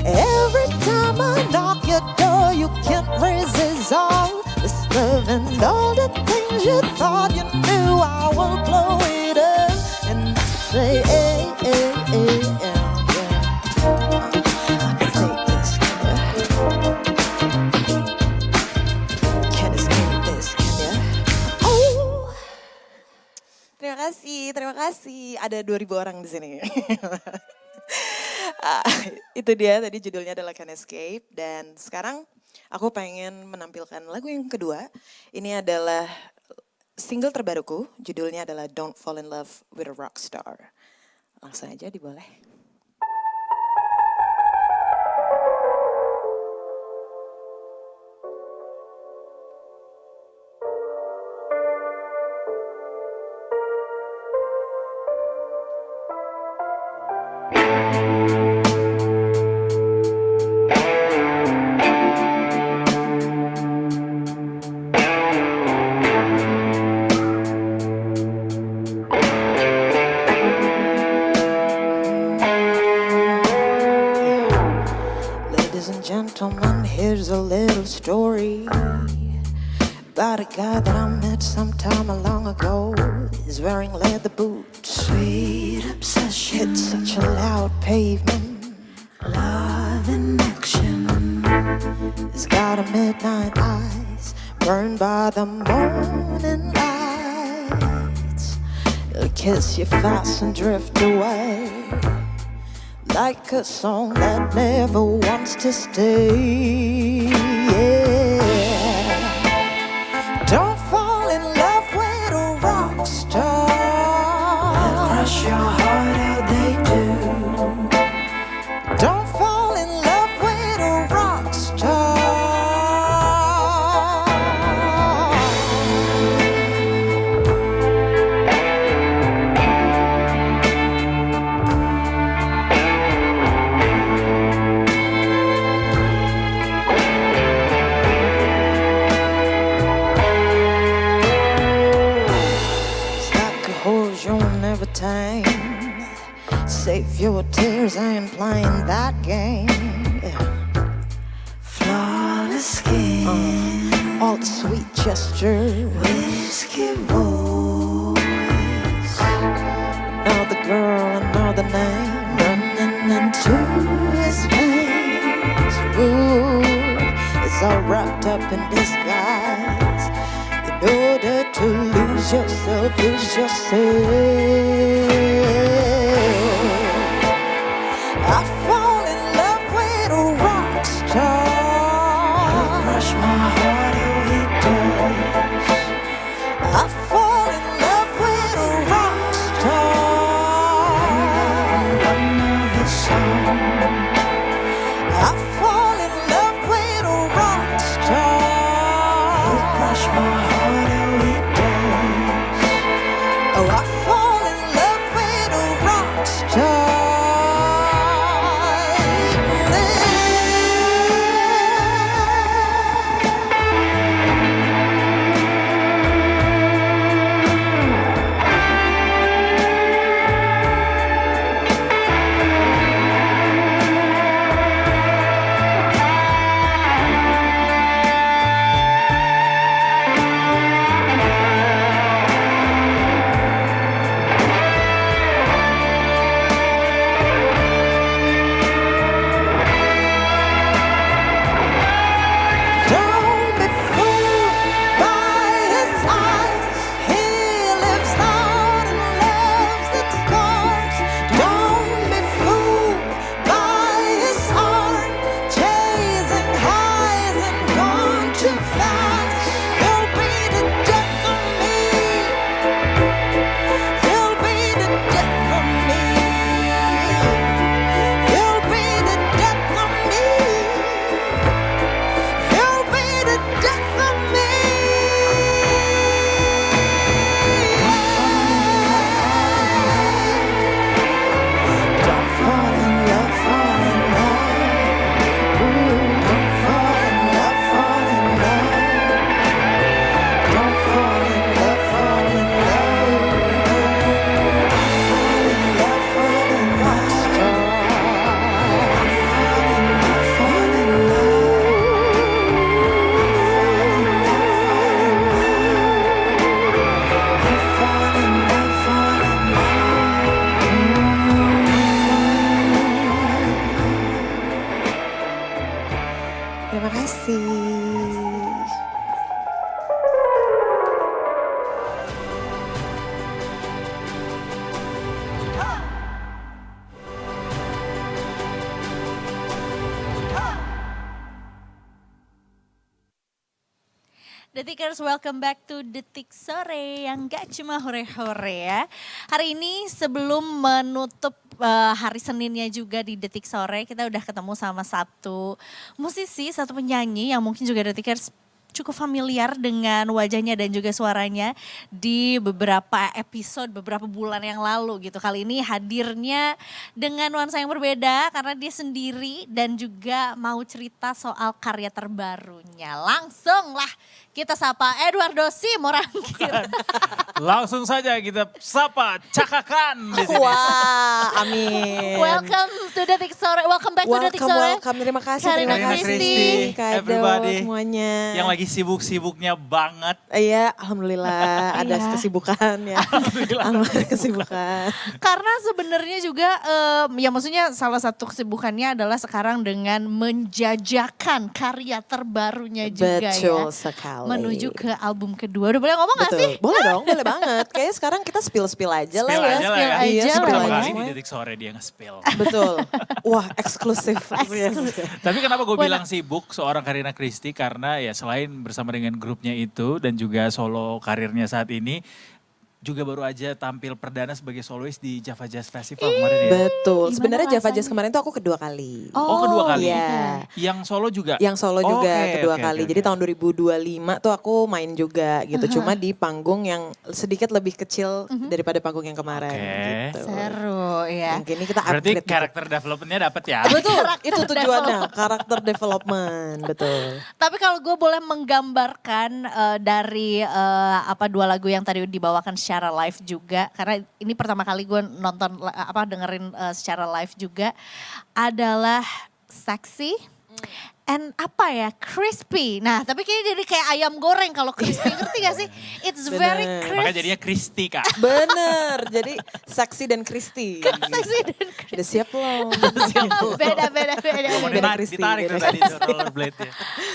Every time I knock your door, you can't resist all this love and all the things you thought you knew. I will blow it up and I say, hey, hey, hey, yeah, yeah. I can take this, can escape this, can ya? Oh, terima kasih. Ada 2.000 orang di sini. Itu dia tadi judulnya adalah Can't Escape dan sekarang aku pengen menampilkan lagu yang kedua. Ini adalah single terbaruku, judulnya adalah Don't Fall in Love with a Rockstar. Langsung aja diboleh. about a guy that I met sometime long ago. He's wearing leather boots. Sweet obsession. It's such a loud pavement. Love in action. He's got a midnight eyes burned by the morning lights. He'll kiss you fast and drift away like a song that never wants to stay. Yeah. Don't fall in love with a rock star. They'll crush your heart out, they do. Don't fall in love with a rock star. Never tame. Save your tears, I ain't playing that game. Flawless skin, all the sweet gesture, whiskey voice. Another girl, another name, running into his veins. Ooh, it's all wrapped up in disguise. In order to lose yourself, I fall in love with a rock star. He'll crush my heart, oh he does. I fall in love with a rock star. Another song. I fall in love with a rock star. He'll crush my heart. Oh, I fall in love with a rock star. Terima kasih. Detikers, welcome back to Detik Sore yang gak cuma hore-hore ya. Hari ini sebelum menutup hari Seninnya juga di Detik Sore, kita udah ketemu sama satu musisi, satu penyanyi yang mungkin juga Detikers cukup familiar dengan wajahnya dan juga suaranya di beberapa episode, beberapa bulan yang lalu gitu. Kali ini hadirnya dengan nuansa yang berbeda karena dia sendiri dan juga mau cerita soal karya terbarunya. Langsung lah kita sapa Eduardo Simorangkir. Langsung saja kita sapa Cakakan di sini. Wah, amin. Welcome to Detik Sore, welcome back to Detik Sore. Welcome, terima kasih. Karina Terima kasih. Christy, Kak Edo, everybody. semuanya. Yang lagi sibuk-sibuknya banget. Iya, alhamdulillah ada kesibukan ya. Alhamdulillah kesibukan. Karena sebenarnya juga ya maksudnya salah satu kesibukannya adalah sekarang dengan menjajakan karya terbarunya juga Betul ya. sekali. Menuju ke album kedua. Udah boleh ngomong gak Betul. sih? Boleh dong, boleh banget. Kayaknya sekarang kita spill aja lah ya. Spill aja Iya, lah spill Pertama ya. kali aja. di Detik Sore dia nge-spill. Betul. Wah, eksklusif. Tapi kenapa gue bilang sibuk seorang Karina Christie? Karena ya selain bersama dengan grupnya itu dan juga solo karirnya saat ini, juga baru aja tampil perdana sebagai solois di Java Jazz Festival kemarin ya. Betul. Gimana Sebenarnya Java rasanya? Jazz kemarin tuh aku kedua kali. Oh, kedua kali? Iya. Yang solo juga? Yang solo juga Oke, kedua oke, kali. oke, Jadi oke. tahun 2025 tuh aku main juga gitu. Cuma di panggung yang sedikit lebih kecil daripada panggung yang kemarin Oke. gitu. Seru ya. Mungkin ini kita Berarti upgrade. karakter developmentnya dapet ya? Betul, itu tujuannya. Karakter development, betul. Tapi kalau gue boleh menggambarkan dari dua lagu yang tadi dibawakan secara live juga, karena ini pertama kali gue nonton dengerin secara live juga, adalah Sexy and crispy. Nah tapi kayaknya jadi kayak ayam goreng kalau crispy, ngerti gak sih? It's very Bener. crispy. Makanya jadinya Christie Kak. Bener, jadi seksi dan Christy. Sexy dan crispy. Udah siap belum? Beda. Beda Christie, Ditarik beda. tuh tadi tuh rollerblade-nya.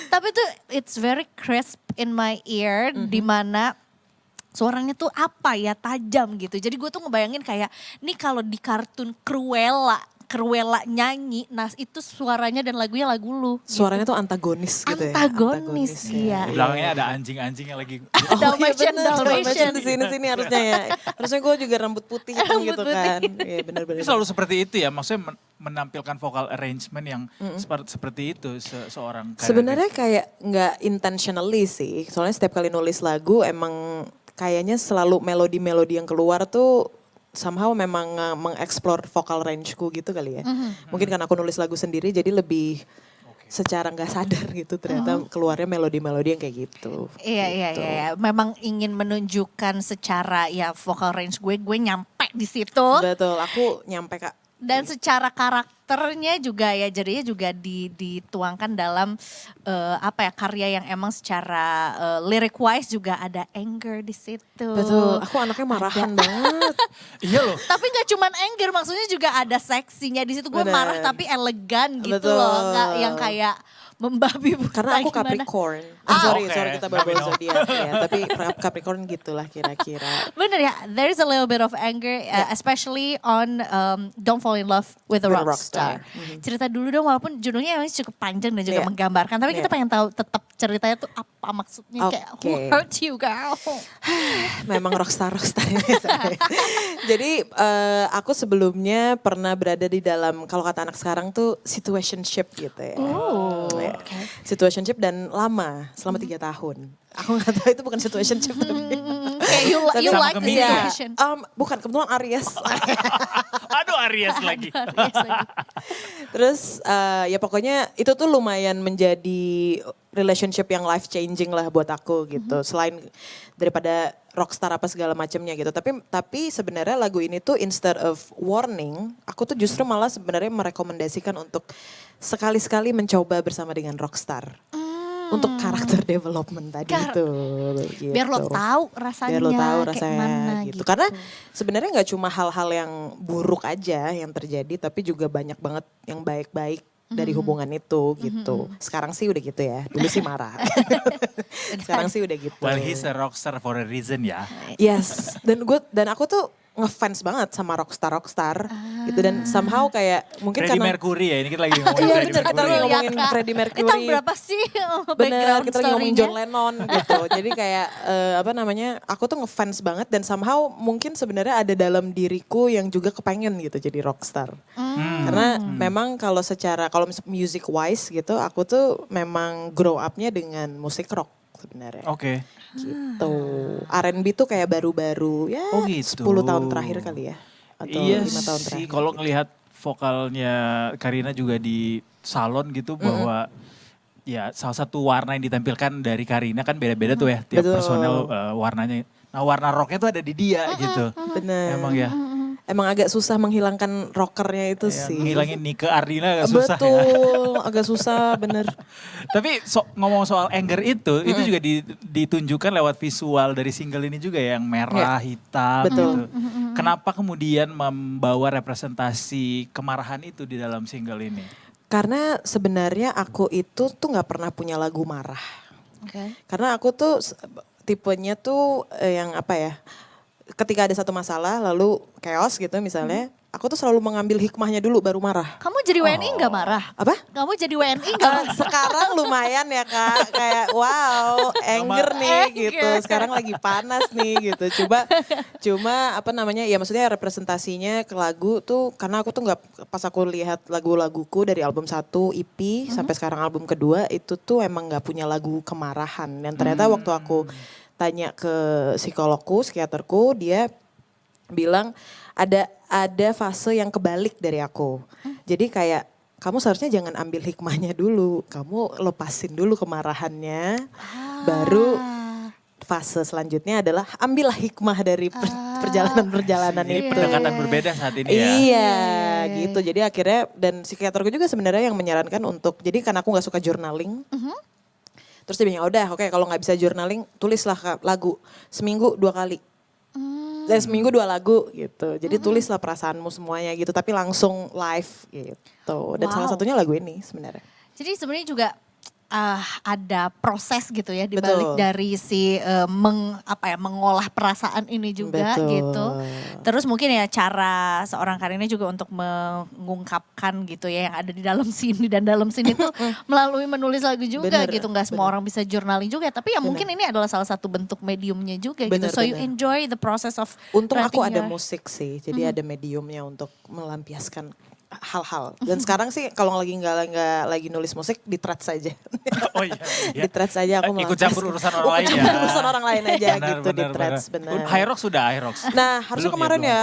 Tapi tuh it's very crisp in my ear, di mana suaranya tuh tajam gitu. Jadi gue tuh ngebayangin kayak, nih kalau di kartun Cruella nyanyi, nah itu suaranya dan lagunya lagu lu. Suaranya tuh antagonis gitu ya. Antagonis, iya. Di belakangnya ada anjing-anjing yang lagi Dalmatian, Dalmatian di sini harusnya ya. Harusnya gue juga rambut putih hitam Rambut gitu putih. kan. Iya benar-benar. Ini selalu seperti itu ya, maksudnya menampilkan vokal arrangement yang seperti itu seorang Karina Sebenarnya kayak nggak intentionally sih. Soalnya setiap kali nulis lagu emang kayaknya selalu melodi-melodi yang keluar tuh somehow memang mengeksplor vokal rangeku gitu kali ya. Mungkin karena aku nulis lagu sendiri jadi lebih secara nggak sadar gitu ternyata keluarnya melodi-melodi yang kayak gitu. Iya. Memang ingin menunjukkan secara ya vokal range gue nyampe di situ. Betul, aku nyampe Kak. Dan secara karakternya juga ya jadinya juga dituangkan dalam karya yang emang secara lyric wise juga ada anger di situ. Betul, aku anaknya marahan banget. Iya loh. Tapi nggak cuman anger, maksudnya juga ada seksinya di situ. Gue Bener. marah tapi elegan gitu Betul. loh, nggak yang kayak membabi buta. Karena aku gimana. Capricorn. Oke. Sorry kita baru zodiak ya. Tapi Capricorn gitulah kira-kira. Bener ya, there is a little bit of anger, especially on Don't Fall in Love with a With a Rockstar. Rockstar. Cerita dulu dong, walaupun judulnya emang cukup panjang dan juga Iya. menggambarkan. Tapi kita Iya. pengen tahu tetap ceritanya tuh apa maksudnya, kayak who Oke. hurt you girl? Memang rockstar. Jadi aku sebelumnya pernah berada di dalam, kalau kata anak sekarang tuh situationship gitu ya. Ya. Situationship dan lama, selama 3 tahun. Aku gak tahu itu bukan situationship tapi. Kayak you Sama like the Gemini. situation. Bukan, kebetulan Aries. Aduh Aries lagi. Terus ya pokoknya itu tuh lumayan menjadi relationship yang life changing lah buat aku gitu. Selain daripada rockstar apa segala macamnya gitu. Tapi sebenarnya lagu ini tuh instead of warning, aku tuh justru malah sebenarnya merekomendasikan untuk sekali-sekali mencoba bersama dengan rockstar. Untuk karakter development tadi itu. Gitu. Biar lo tahu rasanya, Biar lo tahu kayak rasanya mana gitu. Karena sebenarnya nggak cuma hal-hal yang buruk aja yang terjadi, tapi juga banyak banget yang baik-baik dari hubungan itu gitu. Sekarang sih udah gitu ya. Dulu sih marah. Sekarang sih udah gitu. Well he's a rockstar for a reason ya. Yes. Dan aku tuh ngefans banget sama rockstar gitu, dan somehow kayak mungkin Freddie karena Mercury ya, ini kita lagi ngomongin Iya Freddie bener, kita lagi Mercury. ngomongin Freddie Ini tahun Mercury. berapa sih Bener, background kita lagi ngomongin story-nya? John Lennon gitu. Jadi kayak aku tuh ngefans banget dan somehow mungkin sebenarnya ada dalam diriku yang juga kepengen gitu jadi rockstar. Karena memang kalau music wise gitu, aku tuh memang grow up-nya dengan musik rock sebenarnya. Oke. Gitu. R&B tuh kayak baru-baru ya Oh gitu. 10 tahun terakhir kali ya. Atau Iya 5 tahun sih, terakhir. kalau ngelihat vokalnya Karina juga di salon gitu bahwa ya salah satu warna yang ditampilkan dari Karina kan beda-beda tuh ya tiap Betul. personel warnanya. Nah warna rocknya tuh ada di dia gitu. Bener. Emang ya. emang agak susah menghilangkan rockernya itu Ya, sih. ngilangin Nike Ardina agak susah ya. Betul, agak susah bener. Tapi ngomong soal anger itu juga ditunjukkan lewat visual dari single ini juga ya, yang merah, hitam Betul. gitu. Kenapa kemudian membawa representasi kemarahan itu di dalam single ini? Karena sebenarnya aku itu tuh nggak pernah punya lagu marah. Oke. Karena aku tuh tipenya tuh yang apa ya, ketika ada satu masalah lalu chaos gitu misalnya, aku tuh selalu mengambil hikmahnya dulu baru marah. Kamu jadi WNI nggak marah? Apa? Kamu jadi WNI nggak marah? Sekarang lumayan ya Kak, kayak wow anger nih gitu. Anger. Sekarang lagi panas nih gitu. Cuma apa namanya ya maksudnya representasinya ke lagu tuh karena aku tuh nggak pas aku lihat lagu-laguku dari album 1 EP sampai sekarang album kedua itu tuh emang nggak punya lagu kemarahan. Dan ternyata waktu aku tanya ke psikologku, psikiaterku, dia bilang ada fase yang kebalik dari aku. Jadi kayak kamu seharusnya jangan ambil hikmahnya dulu. Kamu lepasin dulu kemarahannya. Baru fase selanjutnya adalah ambillah hikmah dari perjalanan-perjalanan Jadi itu. pendekatan berbeda saat ini ya. Iya gitu. Jadi akhirnya dan psikiaterku juga sebenarnya yang menyarankan untuk jadi karena aku nggak suka journaling. Terus dia bilang udah oke kalau nggak bisa journaling tulislah lagu seminggu 2 kali. Dan seminggu 2 lagu gitu. Jadi tulislah perasaanmu semuanya gitu. Tapi langsung live gitu. Dan salah Wow. satunya lagu ini sebenarnya. Jadi sebenarnya juga ada proses gitu ya di balik Betul. dari si mengolah perasaan ini juga Betul. gitu. Terus mungkin ya cara seorang Karina juga untuk mengungkapkan gitu ya yang ada di dalam sini dan dalam sini tuh melalui menulis lagu juga Bener, gitu. Nggak semua bener. orang bisa journaling juga. Tapi ya mungkin ini adalah salah satu bentuk mediumnya juga gitu. Bener, So you bener. enjoy the process of Untung aku writing ada your- musik sih, jadi ada mediumnya untuk melampiaskan hal-hal. Dan sekarang sih kalau nggak lagi nulis musik di threads saja. Oh iya. Di threads saja aku Ikut campur urusan orang lain ya. campur urusan orang lain aja Benar, gitu di benar, threads benar. benar. Hyrox sudah Hyrox. Nah harusnya Belum kemarin belum. ya,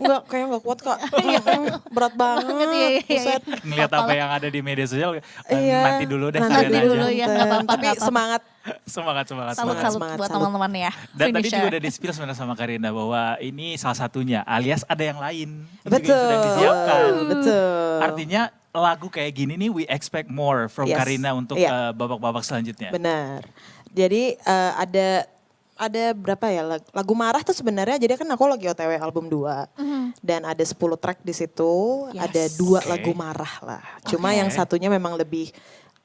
enggak kayaknya nggak kuat kak. Berat banget. Iya, iya, iya. Buset. Ngelihat apa yang ada di media sosial, Iya. nanti dulu deh Nanti kalian dulu aja. ya, nggak apa-apa, Tapi nggak apa-apa. semangat. Semangat. Salut-salut Semangat, buat salut. teman-teman ya. Dan tadi Finisher. juga udah di-spill sebenarnya sama Karina bahwa ini salah satunya alias ada yang lain. Itu juga yang Betul. sedang disiapkan. Betul. Artinya lagu kayak gini nih we expect more from Yes. Karina untuk Iya. babak-babak selanjutnya. Benar. Jadi ada berapa ya lagu marah tuh sebenarnya jadi kan aku lagi OTW album 2 dan ada 10 track di situ, Yes. ada 2 Oke. lagu marah lah. Cuma Oke. yang satunya memang lebih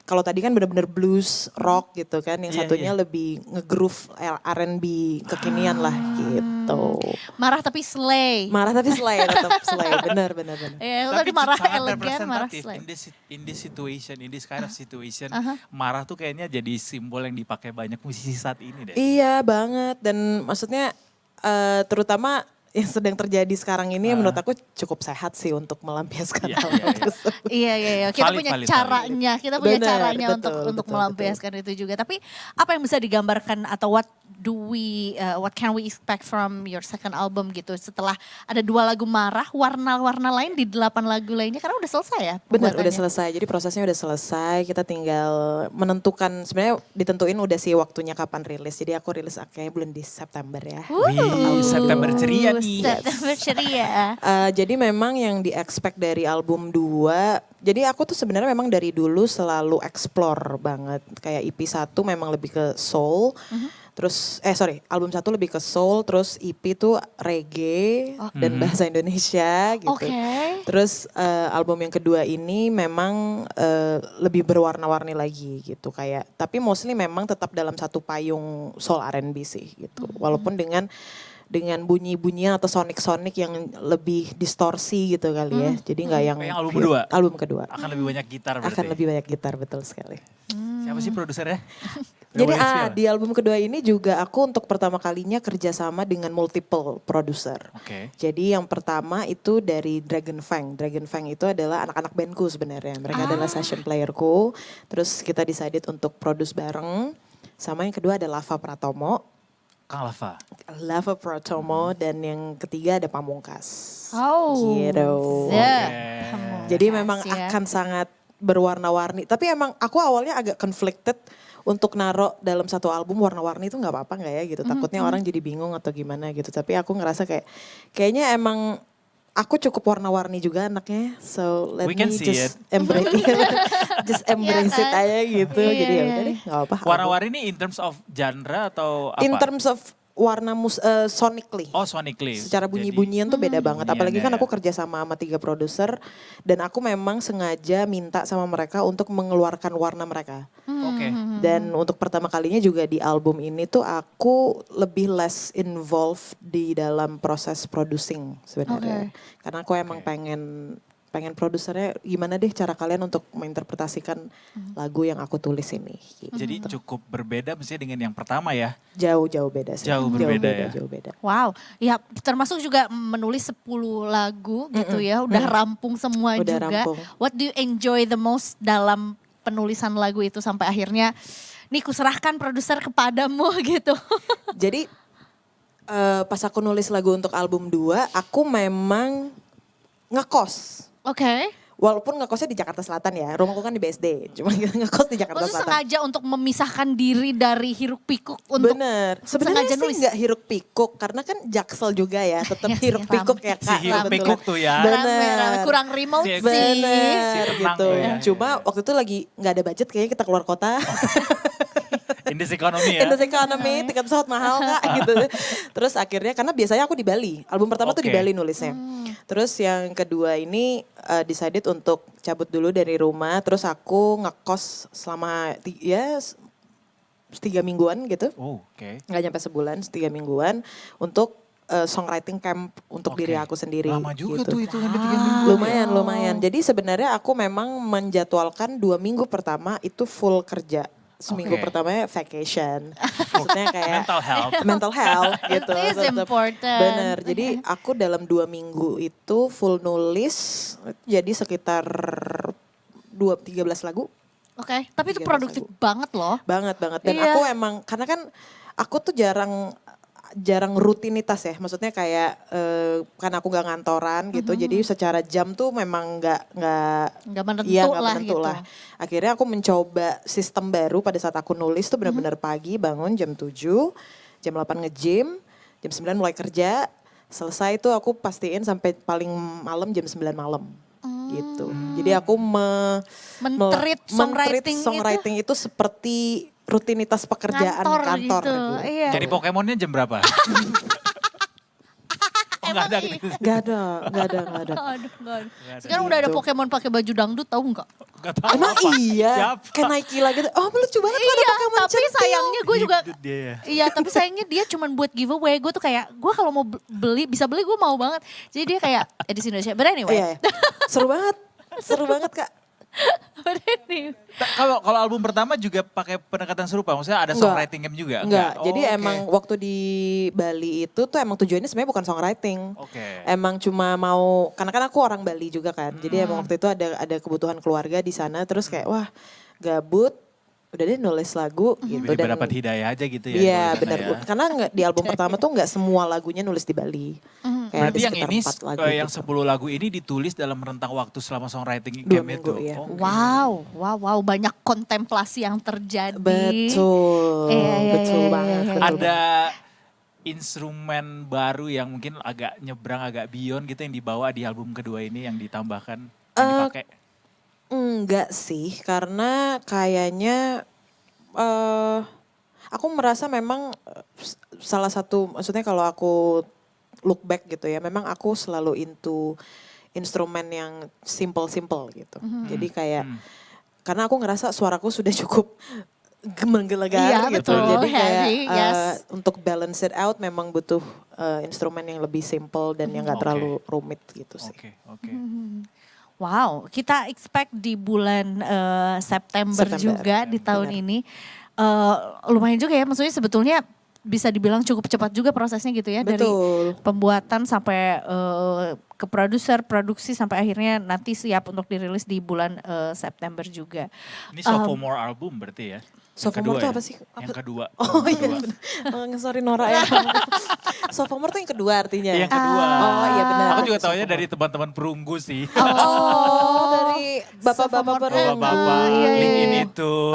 kalau tadi kan bener-bener blues rock gitu kan, yang Iya, satunya iya. lebih nge-groove R&B kekinian lah gitu. Marah tapi slay. Marah tapi slay tetap slay, benar. Ya, Tapi tadi marah sangat elegan, marah representatif slay. in this situation, in this kind of situation, marah tuh kayaknya jadi simbol yang dipakai banyak musisi saat ini deh. Iya banget dan maksudnya terutama yang sedang terjadi sekarang ini menurut aku cukup sehat sih untuk melampiaskan Iya, hal iya, iya. tersebut. Iya. Kita Valid, punya valid, caranya, kita punya Benar, caranya betul, untuk betul, melampiaskan itu juga. Tapi apa yang bisa digambarkan atau what can we expect from your second album gitu setelah ada 2 lagu marah, warna-warna lain di 8 lagu lainnya karena udah selesai ya? Benar udah pembuatannya? selesai. Jadi prosesnya udah selesai. Kita tinggal menentukan sebenarnya ditentuin udah sih waktunya kapan rilis. Jadi aku rilis kayaknya bulan di September ya. Wih, September ceria nih. September ceria. Jadi memang yang di-expect dari album 2, jadi aku tuh sebenarnya memang dari dulu selalu explore banget. Kayak EP 1 memang lebih ke soul, terus album 1 lebih ke soul, terus EP tuh reggae dan bahasa Indonesia gitu. Oke. Terus album yang kedua ini memang lebih berwarna-warni lagi gitu kayak, tapi mostly memang tetap dalam satu payung soul R&B sih gitu. Walaupun dengan bunyi-bunyian atau sonic-sonic yang lebih distorsi gitu kali ya. Jadi nggak yang Yang album kedua? Album kedua. Akan lebih banyak gitar berarti. Akan lebih banyak gitar, betul sekali. Siapa sih produsernya? Jadi Boleh spill? di album kedua ini juga aku untuk pertama kalinya kerjasama dengan multiple producer. Oke. Jadi yang pertama itu dari Dragon Fang. Dragon Fang itu adalah anak-anak bandku sebenarnya. Mereka adalah session playerku. Terus kita decided untuk produce bareng. Sama yang kedua ada Lava Pratomo. Kang Lava. Lava Pratomo dan yang ketiga ada Pamungkas. Oh. Gitu. Jadi memang ya. akan sangat berwarna-warni. Tapi emang aku awalnya agak conflicted untuk naro dalam satu album warna-warni itu nggak apa-apa nggak ya gitu. Takutnya orang jadi bingung atau gimana gitu. Tapi aku ngerasa kayaknya emang aku cukup warna-warni juga anaknya, so let We me can see just embrace it kan? aja gitu. Iya, Jadi ya iya, udah deh, nggak apa. Warna-warni ini in terms of genre atau apa? In terms of warna sonically. Oh, sonically. Secara Jadi- bunyi-bunyian tuh beda banget. Apalagi kan Bunyiannya aku ya. kerja sama 3 produser dan aku memang sengaja minta sama mereka untuk mengeluarkan warna mereka. Oke. Dan untuk pertama kalinya juga di album ini tuh aku lebih less involved di dalam proses producing sebenarnya. Karena aku emang pengen produsernya gimana deh cara kalian untuk menginterpretasikan lagu yang aku tulis ini. Gitu. Jadi cukup berbeda mestinya dengan yang pertama ya. Jauh beda sih. Jauh berbeda ya. Jauh beda. Wow, ya termasuk juga menulis 10 lagu gitu ya, udah rampung semua Udah juga. rampung. What do you enjoy the most dalam penulisan lagu itu sampai akhirnya, nih kuserahkan produser kepadamu gitu. Jadi pas aku nulis lagu untuk album 2, aku memang ngekos. Oke. Walaupun ngekosnya di Jakarta Selatan ya, rumahku kan di BSD, cuma ngekos di Jakarta Maksudnya Selatan. sengaja untuk memisahkan diri dari hiruk pikuk untuk Bener, sengaja sebenarnya sih nulis. nggak hiruk pikuk karena kan Jaksel juga ya, tetap Iya sih, hiruk pikuk ya Si kak. hiruk kebetulan. pikuk tuh ya. Bener. Kurang remote Si- sih. Bener Si tenang gitu. tuh ya. Cuma waktu itu lagi nggak ada budget kayaknya kita keluar kota. In this economy ya. Indonesia Economy, tiket pesawat mahal kak gitu. Terus akhirnya karena biasanya aku di Bali, album pertama tuh di Oke. Bali nulisnya. Terus yang kedua ini decided untuk cabut dulu dari rumah, terus aku ngekos selama 3 mingguan gitu. Oh, oke. Nggak nyampe sebulan, 3 mingguan untuk songwriting camp untuk Oke. diri aku sendiri. Lama juga gitu. tuh itu sampai 3 minggu. Lumayan. Jadi sebenarnya aku memang menjadwalkan 2 minggu pertama itu full kerja. Seminggu Oke. pertamanya vacation. Maksudnya kayak Mental health. gitu. It is tetep. important. Bener. Jadi aku dalam 2 minggu itu full nulis jadi sekitar 13 lagu. Oke, tapi itu 13 produktif lagu. banget loh. Banget. Dan Iya. aku emang karena kan aku tuh jarang rutinitas ya, maksudnya kayak karena aku nggak ngantoran gitu, jadi secara jam tuh memang nggak Nggak iya, menentu nggak lah menentu gitu. lah. Akhirnya aku mencoba sistem baru pada saat aku nulis tuh benar-benar pagi bangun jam 7, jam 8 nge-gym, jam 9 mulai kerja, selesai tuh aku pastiin sampai paling malam jam 9 malam. Gitu. Jadi aku Men-treat songwriting itu seperti rutinitas pekerjaan kantor gitu. gitu. Iya. Jadi Pokemonnya jam berapa? Oh, nggak ada gitu. Gak ada. Aduh, nggak ada. Sekarang udah ada Gitu. Pokemon pakai baju dangdut, tahu nggak? Nggak tahu Emang apa. iya, Siapa? kayak Nike lah gitu. Oh lucu banget tuh ada Iya, Pokemon tapi centil. sayangnya gue juga Gitu dia ya. iya, tapi sayangnya dia cuman buat giveaway. Gue tuh kayak gue kalau mau bisa beli gue mau banget. Jadi dia kayak edisi Indonesia. But anyway. Iya, seru banget kak. But anyway. Kalau album pertama juga pakai pendekatan serupa, maksudnya ada Enggak. songwriting game juga? Enggak, Oh, jadi oke. emang waktu di Bali itu tuh emang tujuannya sebenarnya bukan songwriting. Oke. Emang cuma mau, karena kan aku orang Bali juga kan. Jadi emang waktu itu ada kebutuhan keluarga di sana. Terus kayak wah gabut, udah deh nulis lagu gitu. Tiba-tiba dapat hidayah aja gitu ya. Iya kalau di sana benar. ya. Karena di album pertama tuh nggak semua lagunya nulis di Bali. Kayak Berarti ada yang sekitar ini, 4 lagu yang gitu. 10 lagu ini ditulis dalam rentang waktu selama songwriting 2 camp minggu, itu? iya. Oke. Wow, banyak kontemplasi yang terjadi. Betul, Iya, betul iya, banget. iya, betul iya. Ada instrumen baru yang mungkin agak nyebrang, agak beyond gitu yang dibawa di album kedua ini yang ditambahkan, yang dipakai? Enggak sih, karena kayaknya aku merasa memang salah satu, maksudnya kalau aku look back gitu ya, memang aku selalu into instrumen yang simple-simple gitu. Jadi kayak, karena aku ngerasa suaraku sudah cukup menggelegar Iya, gitu. betul. Jadi kayak Heavy, yes. untuk balance it out memang butuh instrumen yang lebih simple dan yang gak Oke. terlalu rumit gitu sih. Oke. Wow, kita expect di bulan September juga di tahun benar. ini. Lumayan juga ya, maksudnya sebetulnya bisa dibilang cukup cepat juga prosesnya gitu ya. Dari Betul. pembuatan sampai ke produser, produksi sampai akhirnya nanti siap untuk dirilis di bulan September juga. Ini sophomore album berarti ya? Sophomore Yang tuh kedua apa ya? sih? Yang kedua. Oh Yang iya, kedua. sorry Nora ya. Sophomore tuh yang kedua artinya. Yang kedua. Oh iya benar. Aku juga taunya dari teman-teman perunggu sih. Oh dari bapak-bapak Bapak-bapak, iya, link iya. ini tuh.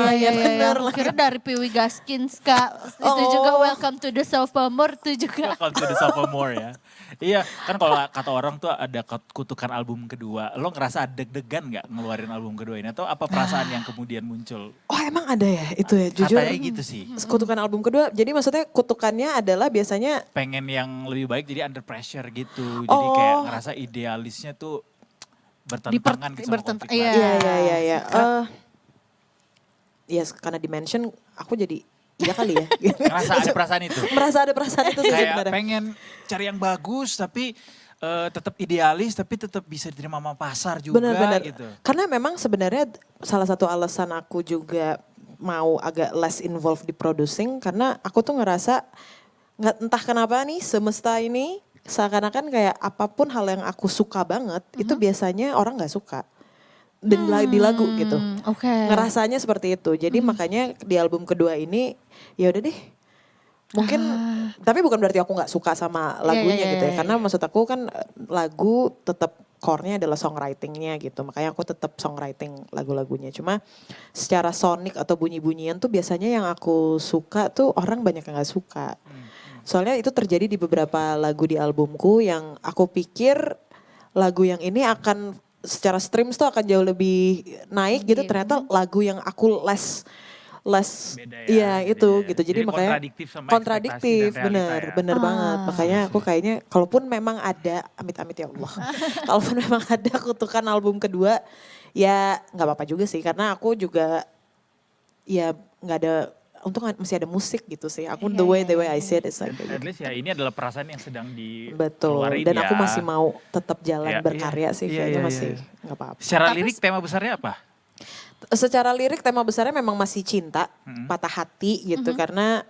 Iya benar Aku lagi. kira dari Piwi Gaskinska. Itu juga welcome to the sophomore itu juga. Welcome to the sophomore ya. Iya, kan kalau kata orang tuh ada kutukan album kedua. Lo ngerasa deg-degan gak ngeluarin album kedua ini? Atau apa perasaan yang kemudian muncul? Oh emang ada ya itu ya jujur. Katanya gitu sih. Kutukan album kedua, jadi maksudnya kutukannya adalah biasanya Pengen yang lebih baik jadi under pressure gitu. Jadi kayak ngerasa idealisnya tuh bertentangan gitu sama bertentang- konflik iya. lain. iya. Ya karena dimension aku jadi iya kali ya. Ngerasa ada perasaan itu. Merasa ada perasaan itu sih Kayak sebenarnya. pengen cari yang bagus tapi tetap idealis tapi tetap bisa diterima sama pasar juga Benar-benar. gitu. Karena memang sebenarnya salah satu alasan aku juga mau agak less involved di producing karena aku tuh ngerasa nggak entah kenapa nih semesta ini seakan-akan kayak apapun hal yang aku suka banget itu biasanya orang nggak suka dan di lagu gitu. Oke. Ngerasanya seperti itu. Jadi makanya di album kedua ini ya udah deh. Mungkin tapi bukan berarti aku nggak suka sama lagunya iya, gitu ya. iya. Karena maksud aku kan lagu tetap core-nya adalah songwriting-nya gitu. Makanya aku tetap songwriting lagu-lagunya. Cuma secara sonic atau bunyi-bunyian tuh biasanya yang aku suka tuh orang banyak yang nggak suka. Soalnya itu terjadi di beberapa lagu di albumku yang aku pikir lagu yang ini akan secara streams tuh akan jauh lebih naik gitu. Ternyata lagu yang aku less Beda ya, iya beda itu ya. gitu. Jadi Jadi makanya kontradiktif sama kontradiktif ekspektasi dan realita ya. bener banget. Makanya aku kayaknya kalaupun memang ada amit-amit ya Allah. Kalaupun memang ada kutukan album kedua ya nggak apa-apa juga sih karena aku juga ya nggak ada untung masih ada musik gitu sih. Aku the way I see it is like At least ya ini adalah perasaan yang sedang betul. dikeluarin Dan ya. aku masih mau tetap jalan Iya, berkarya sih iya, kayaknya iya, masih iya. nggak apa-apa. Secara lirik tema besarnya apa? Secara lirik tema besarnya memang masih cinta, patah hati gitu karena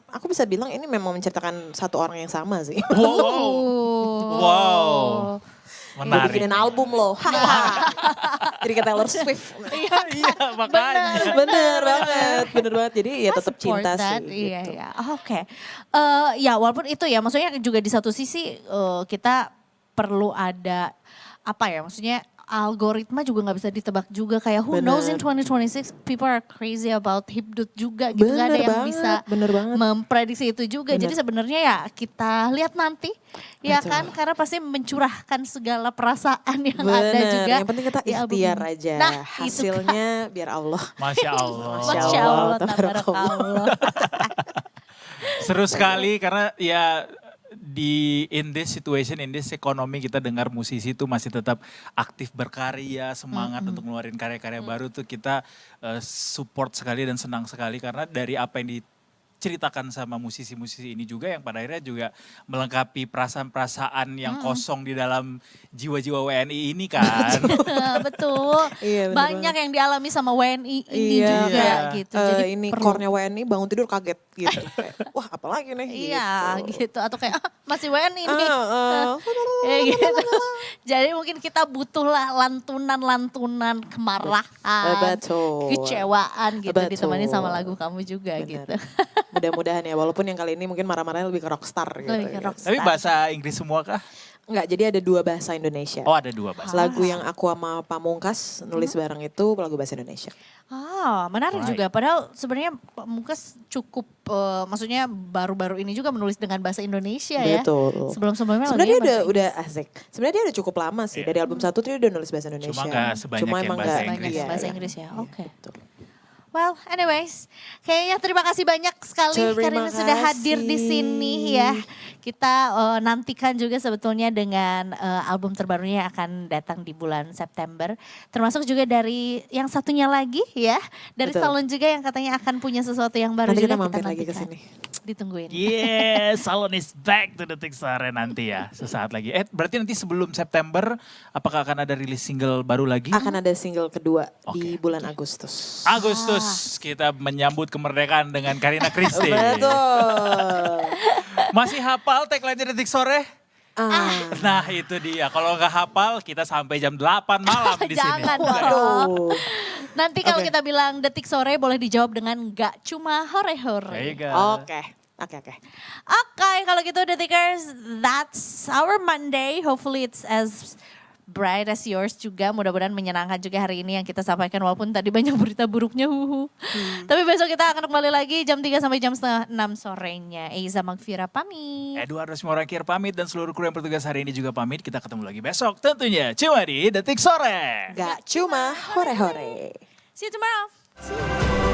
aku bisa bilang ini memang menceritakan satu orang yang sama sih. Wow. Gue Menarik. bikinin album loh. Jadi kayak Taylor Swift. Iya makanya. bener banget. Jadi ya tetap Support cinta that, sih. Iya, gitu. iya. Oke. Ya walaupun itu ya, maksudnya juga di satu sisi kita perlu ada apa ya, maksudnya algoritma juga nggak bisa ditebak juga kayak who knows in 2026 people are crazy about hipdut juga gitu, nggak ada yang bisa bener banget. memprediksi itu juga. Jadi sebenarnya ya kita lihat nanti ya Betul. kan, karena pasti mencurahkan segala perasaan yang ada Bener, juga. yang penting kita di album ikhtiar ini. aja. Nah, itu Hasilnya biar Allah. Masya Allah. Masya Allah, tabarakallah. tabarakallah. Seru sekali karena ya in this situation, in this economy kita dengar musisi itu masih tetap aktif berkarya, semangat untuk ngeluarin karya-karya baru tuh kita support sekali dan senang sekali karena dari apa yang diceritakan sama musisi-musisi ini juga yang pada akhirnya juga melengkapi perasaan-perasaan yang kosong di dalam jiwa-jiwa WNI ini kan. Betul. Iya, bener Banyak yang dialami sama WNI ini juga Iya. gitu. Jadi ini perlu. core-nya WNI bangun tidur kaget gitu. Kayak, wah apalagi nih Iya gitu. Atau kayak masih WNI nih. Ah, Ya gitu. Jadi mungkin kita butuhlah lantunan-lantunan kemarahan, Betul. kecewaan gitu Betul. ditemani sama lagu kamu juga Bener. gitu. Mudah-mudahan ya, walaupun yang kali ini mungkin marah-marahnya lebih ke rockstar gitu. Lebih ke rockstar. Tapi bahasa Inggris semua kah? Enggak, jadi ada 2 bahasa Indonesia. Oh ada 2 bahasa. Lagu yang aku sama Pamungkas nulis bareng itu lagu bahasa Indonesia. Menarik Right. juga. Padahal sebenarnya Pak Mungkas cukup, maksudnya baru-baru ini juga menulis dengan bahasa Indonesia ya. Betul. Sebelum-sebelumnya Sebenarnya lagunya bahasa udah asik. Sebenarnya dia udah cukup lama sih. Iya. Dari album 1 tuh dia udah nulis bahasa Indonesia. Cuma nggak sebanyak yang emang bahasa nggak- banyak Inggris. yang bahasa iya. Inggris ya. Oke. Betul. Well, anyways, kayaknya terima kasih banyak sekali Terima karena sudah hadir di kasih. sini ya. Kita nantikan juga sebetulnya dengan album terbarunya yang akan datang di bulan September. Termasuk juga dari yang satunya lagi ya, dari Betul. Salon juga yang katanya akan punya sesuatu yang baru Nanti juga kita mampir lagi ke nantikan. sini. Ditungguin. Yes, Salon is back to Detik Sore nanti ya, sesaat lagi. Berarti nanti sebelum September, apakah akan ada rilis single baru lagi? Akan ada single kedua di Oke. bulan Agustus. Agustus kita menyambut kemerdekaan dengan Karina Christie. Betul. Masih hafal tagline Detik Sore? Ah. Nah itu dia, kalau nggak hafal kita sampai jam 8 malam di sini. Jangan dong. Waduh. Nanti kalau Oke. kita bilang Detik Sore boleh dijawab dengan gak cuma hore-hore. There you go. Oke. Oke. Oke, kalau gitu Detikers, that's our Monday. Hopefully it's as bright as yours juga. Mudah-mudahan menyenangkan juga hari ini yang kita sampaikan walaupun tadi banyak berita buruknya. Tapi besok kita akan kembali lagi jam 3 sampai jam setengah 6 sorenya. Eiza Magfira pamit. Eduardo Simorangkir pamit dan seluruh kru yang bertugas hari ini juga pamit. Kita ketemu lagi besok tentunya cuma di Detik Sore. Gak cuma hore-hore. See you tomorrow. See you.